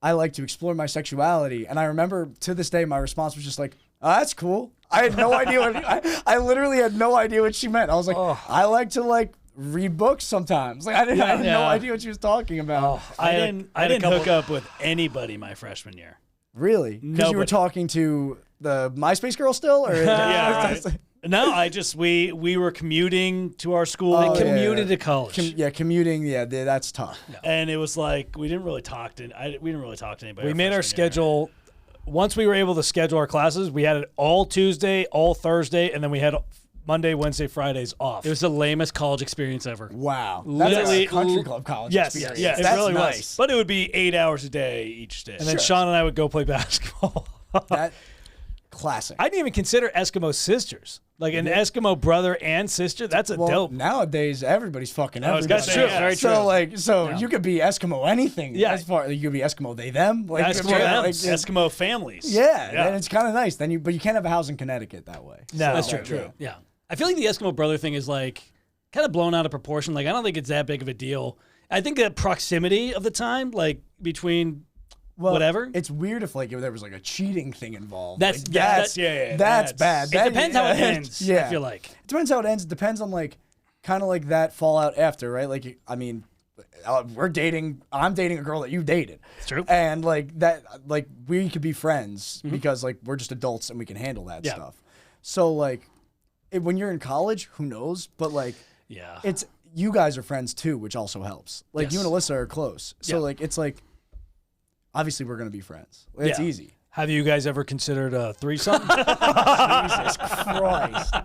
C: I like to explore my sexuality." And I remember to this day, my response was just like, "Oh, that's cool." I had no idea I literally had no idea what she meant. I was like, "I like to like read books sometimes." Like I had no idea what she was talking about.
E: I didn't hook up with anybody my freshman year.
C: Really? Because you were talking to the MySpace girl still, or
E: right. No, we were commuting to our school.
A: I commuted to college.
C: Commuting. Yeah, that's tough.
E: No. And it was like we didn't really talk to anybody.
A: We made our schedule. Once we were able to schedule our classes, we had it all Tuesday, all Thursday, and then we had Monday, Wednesday, Fridays off.
B: It was the lamest college experience ever.
C: Wow. That's a country club college experience.
E: Yes,
C: that's
E: it really
C: nice.
E: was. But it would be 8 hours a day each day.
A: And then Sean and I would go play basketball.
C: That classic.
A: I didn't even consider Eskimo sisters. Like an Eskimo brother and sister, that's dope.
C: Nowadays, everybody's fucking everybody.
A: That's true. Very true.
C: So you could be Eskimo anything.
A: Yeah.
C: You could be Eskimo they them. Like
E: Eskimo families.
C: Yeah. And it's kind of nice. But you can't have a house in Connecticut that way.
A: No, that's
B: true. Yeah. I feel like the Eskimo brother thing is like kind of blown out of proportion. Like I don't think it's that big of a deal. I think the proximity of the time, like between whatever.
C: It's weird if there was like a cheating thing involved.
A: That's
C: bad.
B: It depends how it ends.
C: Yeah.
B: I feel like
C: it depends how it ends. It depends on like kind of like that fallout after, right? Like I mean, we're dating. I'm dating a girl that you dated.
B: It's true.
C: And like that, like we could be friends because like we're just adults and we can handle that stuff. So like. When you're in college, who knows? But like, it's you guys are friends too, which also helps. Like you and Alyssa are close, so like it's like obviously we're gonna be friends. It's easy.
A: Have you guys ever considered a threesome?
C: Jesus Christ!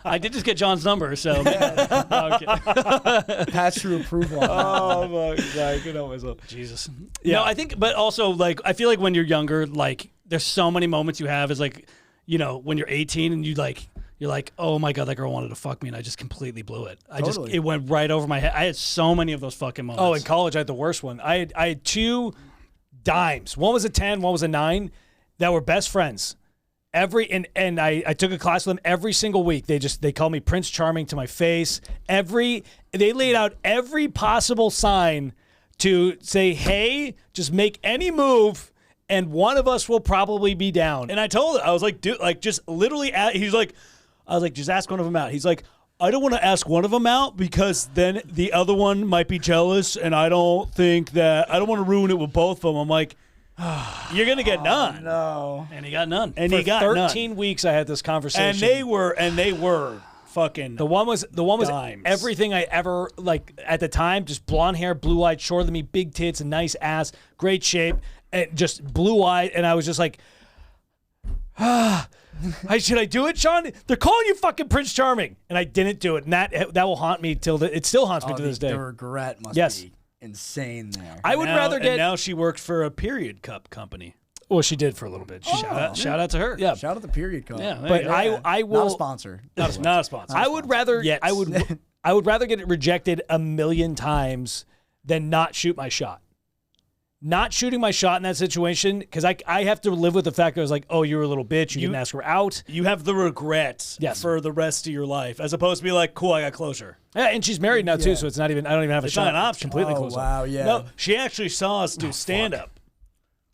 B: I did just get John's number, so
C: pass through approval.
A: Oh my God, I can help myself.
B: Jesus. Yeah. No, I think, but also like I feel like when you're younger, like there's so many moments you have is like, you know, when you're 18 and you're like, oh my God, that girl wanted to fuck me and I just completely blew it. It went right over my head. I had so many of those fucking moments.
A: Oh, in college I had the worst one. I had 2 dimes. One was a 10, one was a 9 that were best friends. And I took a class with them every single week. They called me Prince Charming to my face. They laid out every possible sign to say, hey, just make any move and one of us will probably be down.
E: And I told her, I was like, dude, like just literally, he's like, I was like, just ask one of them out. He's like, I don't want to ask one of them out because then the other one might be jealous and I don't want to ruin it with both of them. I'm like, you're going to get none.
C: No.
B: And he got none.
E: And
A: For
E: he got
A: 13
E: none.
A: weeks I had this conversation.
E: And they were fucking
A: The one was
E: dimes.
A: everything I ever, like, at the time, just blonde hair, blue-eyed, shorter than me, big tits, a nice ass, great shape, and just blue-eyed, and I was just like, should I do it, Sean? They're calling you fucking Prince Charming, and I didn't do it, and that will haunt me it still haunts me to this day.
C: The regret must be insane there.
A: I would rather get.
E: And now she works for a period cup company.
A: Well, she did for a little bit.
B: Shout out to her.
A: Yeah,
C: Shout out the period code.
B: Yeah,
A: but
C: Yeah.
A: I will
C: Not a sponsor.
E: Not a sponsor.
A: I would rather
E: Yes.
A: I would rather get it rejected a million times than not shoot my shot. Not shooting my shot in that situation, because I have to live with the fact that I was like, oh, you're a little bitch. You didn't ask her out.
E: You have the regret for the rest of your life, as opposed to be like, cool, I got closure.
A: Yeah, and she's married now too, so it's not even. I don't even have a
E: It's
A: shot.
E: not an option.
A: It's completely
C: Oh,
A: closed
C: wow,
A: off.
C: yeah.
E: No, she actually saw us do stand-up.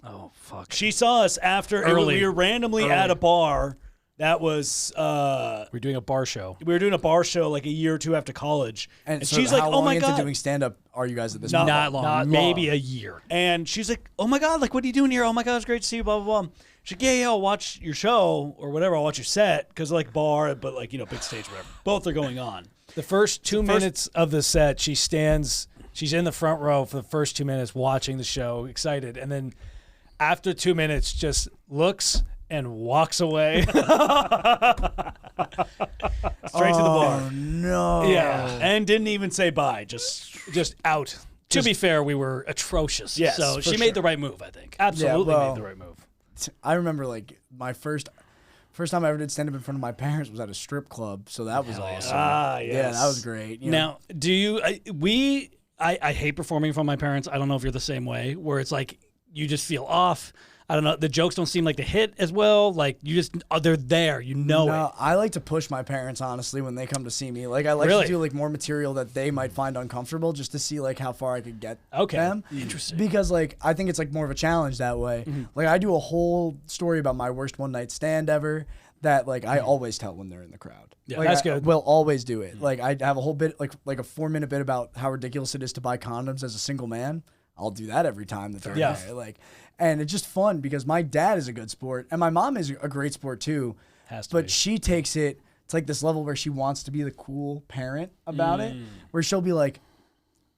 B: Oh, fuck.
E: She saw us after
B: Early.
E: we were randomly at a bar. That was
A: We're doing a bar show.
E: we were doing a bar show like a year or two after college,
C: And so
E: she's like,
C: how
E: "Oh
C: long
E: my
C: into
E: god!"
C: doing stand up are you guys at this
E: Not
C: point?
B: Not long.
A: Not
B: maybe
A: long.
B: a year.
E: And she's like, "Oh my god! Like, what are you doing here? Oh my god, it's great to see you." Blah blah blah. She's like, "Yeah, I'll watch your show or whatever. I'll watch your set because like bar, but like big stage, whatever. Both are going on."
A: The first 2 minutes of the set, she's in the front row for the first 2 minutes watching the show, excited, and then after 2 minutes, just looks and walks away.
E: Straight to the bar.
C: Oh no.
A: Yeah,
E: And didn't even say bye.
A: just out.
B: To be fair, we were atrocious.
E: Yes,
B: so
E: for
B: she
E: sure.
B: made the right move, I think.
A: Absolutely
C: well-
A: made the right move.
C: I remember like my first time I ever did stand up in front of my parents was at a strip club, so that was awesome.
E: Ah, yes.
C: Yeah, that was great. You know?
B: Now, do you? I hate performing in front of my parents. I don't know if you're the same way, where it's like you just feel off. I don't know. The jokes don't seem like to hit as well. Like you just they're there. You know
C: No,
B: it.
C: I like to push my parents honestly when they come to see me. Like I like
B: Really?
C: to do like more material that they might find uncomfortable just to see like how far I could get them.
B: Interesting.
C: Because like I think it's like more of a challenge that way. Like I do a whole story about my worst one night stand ever that like I always tell when they're in the crowd.
A: Yeah,
C: like,
A: that's
C: I
A: good.
C: will always do it. Like I have a whole bit like a 4-minute bit about how ridiculous it is to buy condoms as a single man. I'll do that every time that they're there. Like, and it's just fun because my dad is a good sport and my mom is a great sport too.
A: Has to
C: But
A: be.
C: she takes it to like this level where she wants to be the cool parent about it, where she'll be like,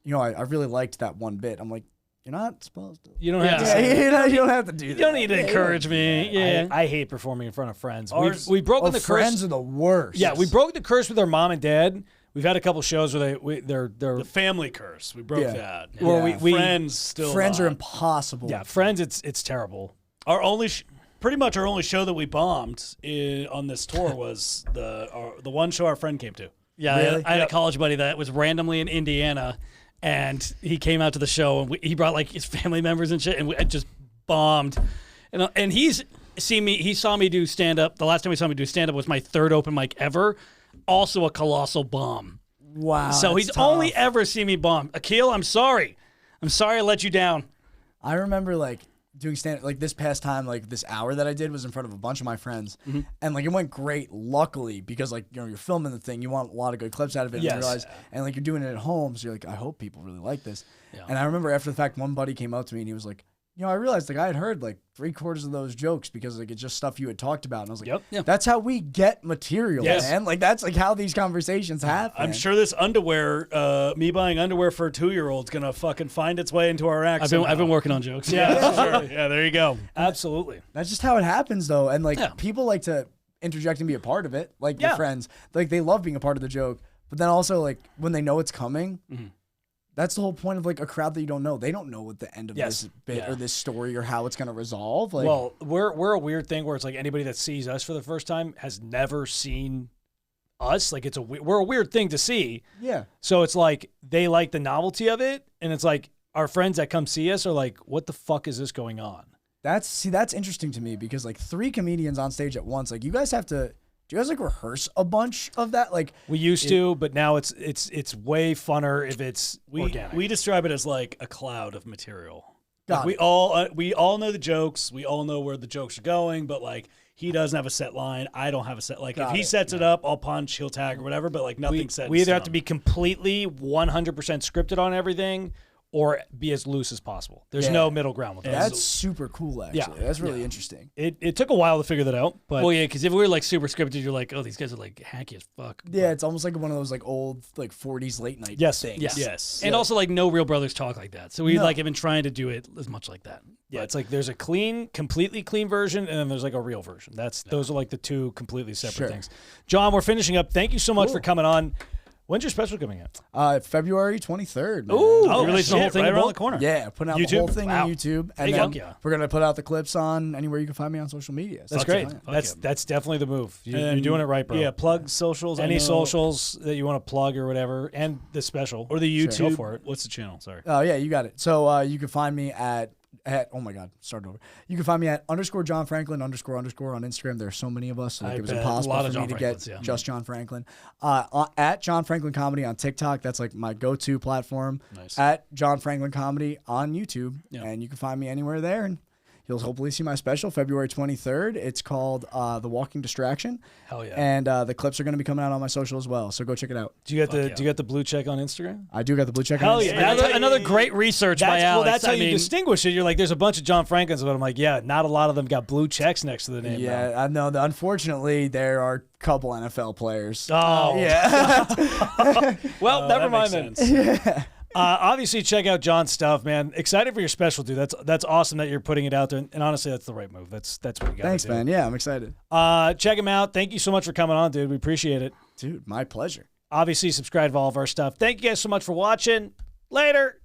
C: I really liked that one bit. I'm like, you're not supposed to.
A: You don't have to
B: Yeah.
A: say.
C: You don't have to do that.
B: You don't need to encourage me. Yeah.
A: I hate performing in front of friends.
E: Ours-
A: We've broken the
C: friends
A: curse.
C: are the worst.
A: Yeah, we broke the curse with our mom and dad. We've had a couple shows where they're
E: The family curse. We broke
C: Yeah.
E: that.
A: Well,
C: Yeah.
A: we
E: Friends still.
C: friends are
E: alive.
C: impossible.
A: yeah, friends. It's terrible.
E: Our only, pretty much our only show that we bombed on this tour was the one show our friend came to.
B: Yeah,
C: Really?
B: I had a college buddy that was randomly in Indiana, and he came out to the show, and he brought like his family members and shit, and we just bombed. And he saw me do stand up. The last time he saw me do stand up was my third open mic ever, also a colossal bomb.
C: Wow.
B: So
C: that's
B: he's
C: tough.
B: only ever seen me bomb. Akil, I'm sorry I let you down.
C: I remember like doing stand like this past time, like this hour that I did was in front of a bunch of my friends, and like it went great. Luckily, because like you're filming the thing, you want a lot of good clips out of it.
A: Yes.
C: And you realize, and like you're doing it at home, so you're like, I hope people really like this. And I remember after the fact, one buddy came up to me and he was like, I realized like I had heard like 3/4 of those jokes because like it's just stuff you had talked about, and I was like,
A: Yep.
B: Yeah.
C: that's how we get material,
A: Yes.
C: man. Like that's like how these conversations happen.
E: I'm sure this underwear, me buying underwear for a 2-year-old's gonna fucking find its way into our act.
B: I've been working on jokes.
E: Yeah, sure. Yeah, there you go.
A: Absolutely.
C: That's just how it happens, though. And like
B: Yeah.
C: people like to interject and be a part of it. Like your
A: Yeah.
C: friends, like they love being a part of the joke. But then also like when they know it's coming, that's the whole point of like a crowd that you don't know. They don't know what the end of
A: Yes.
C: this bit
A: Yeah.
C: or this story or how it's gonna resolve. Like,
A: Well, we're a weird thing where it's like anybody that sees us for the first time has never seen us. Like we're a weird thing to see.
C: yeah,
A: So it's like they like the novelty of it, and it's like our friends that come see us are like, "What the fuck is this going on?"
C: that's interesting to me because like 3 comedians on stage at once. Like, you guys have to. Do you guys like rehearse a bunch of that? Like,
A: We used to, but now it's way funner if it's
E: We
A: organic.
E: describe it as like a cloud of material.
C: Got
E: Like,
C: it.
E: we all know the jokes. We all know where the jokes are going, but like he doesn't have a set line. I don't have a set. Like
C: Got
E: if he
C: it.
E: sets it up, I'll punch, he'll tag or whatever. But like nothing set.
A: we
E: in
A: either have to
E: stone.
A: be completely 100% scripted on everything, or be as loose as possible. There's
C: Yeah.
A: no middle ground with us.
C: That's super cool, actually.
A: Yeah.
C: That's really interesting.
A: It took a while to figure that out, but
B: Well, yeah, because if we were like super scripted, you're like, oh, these guys are like hacky as fuck.
C: Yeah, it's almost like one of those like old like 40s late night
A: Yes,
C: things.
A: yes.
E: Yes.
B: And also, like, no real brothers talk like that. So we
C: No.
B: like have been trying to do it as much like that.
A: yeah, it's like there's a completely clean version, and then there's like a real version. Those are like the two completely separate
C: Sure.
A: things. John, we're finishing up. Thank you so much for coming on. When's your special coming out?
C: February 23rd. Man.
A: Ooh,
B: Oh,
A: you're releasing the whole thing
E: right
A: in
E: around
A: bulk?
E: the corner.
C: Yeah, putting out
A: YouTube?
C: the whole thing
A: Wow.
C: on YouTube,
A: There
C: and
A: you
C: then
A: go.
C: we're gonna put out the clips on anywhere you can find me on social media. So
A: That's great.
C: the plan.
A: That's definitely the move. You're
E: And,
A: doing it right, bro.
E: Yeah, plug socials. I
A: Any
E: know.
A: socials that you want to plug or whatever, and the special
E: or the
A: Sure.
E: YouTube.
A: Go for it.
E: What's the channel? Sorry.
C: Oh yeah, you got it. So you can find me at oh my god, start over. You can find me at _John Franklin _ on Instagram. There are so many of us, so like,
A: I
C: it was
A: bet.
C: impossible
B: A lot
C: for
B: of
C: me
B: John
C: to
B: Franklins,
C: get
B: yeah.
C: just John Franklin. At John Franklin Comedy on TikTok, that's like my go-to platform.
E: Nice.
C: At John Franklin Comedy on YouTube,
E: Yeah.
C: and you can find me anywhere there. And you'll hopefully see my special February 23rd. It's called The Walking Distraction.
A: Hell yeah.
C: And the clips are going to be coming out on my social as well. So go check it out.
A: Do you get the blue check on Instagram?
C: I do got the blue check.
A: Hell
C: on
A: yeah.
C: Instagram.
B: Another great research by
A: Well,
B: Alex.
A: that's how
B: I
A: you
B: mean,
A: distinguish it. You're like, there's a bunch of John Franklins, but I'm like, yeah, not a lot of them got blue checks next to the name. now.
C: Yeah, I know. Unfortunately, there are a couple NFL players.
A: Oh,
C: Yeah.
A: well, never
E: that
A: mind
E: makes
A: then.
E: sense.
A: Obviously, check out John's stuff, man. Excited for your special, dude. That's awesome that you're putting it out there. And honestly, that's the right move. That's what you got.
C: Thanks, man. Yeah, I'm excited.
A: Check him out. Thank you so much for coming on, dude. We appreciate it.
C: Dude, my pleasure.
A: Obviously, subscribe to all of our stuff. Thank you guys so much for watching. Later.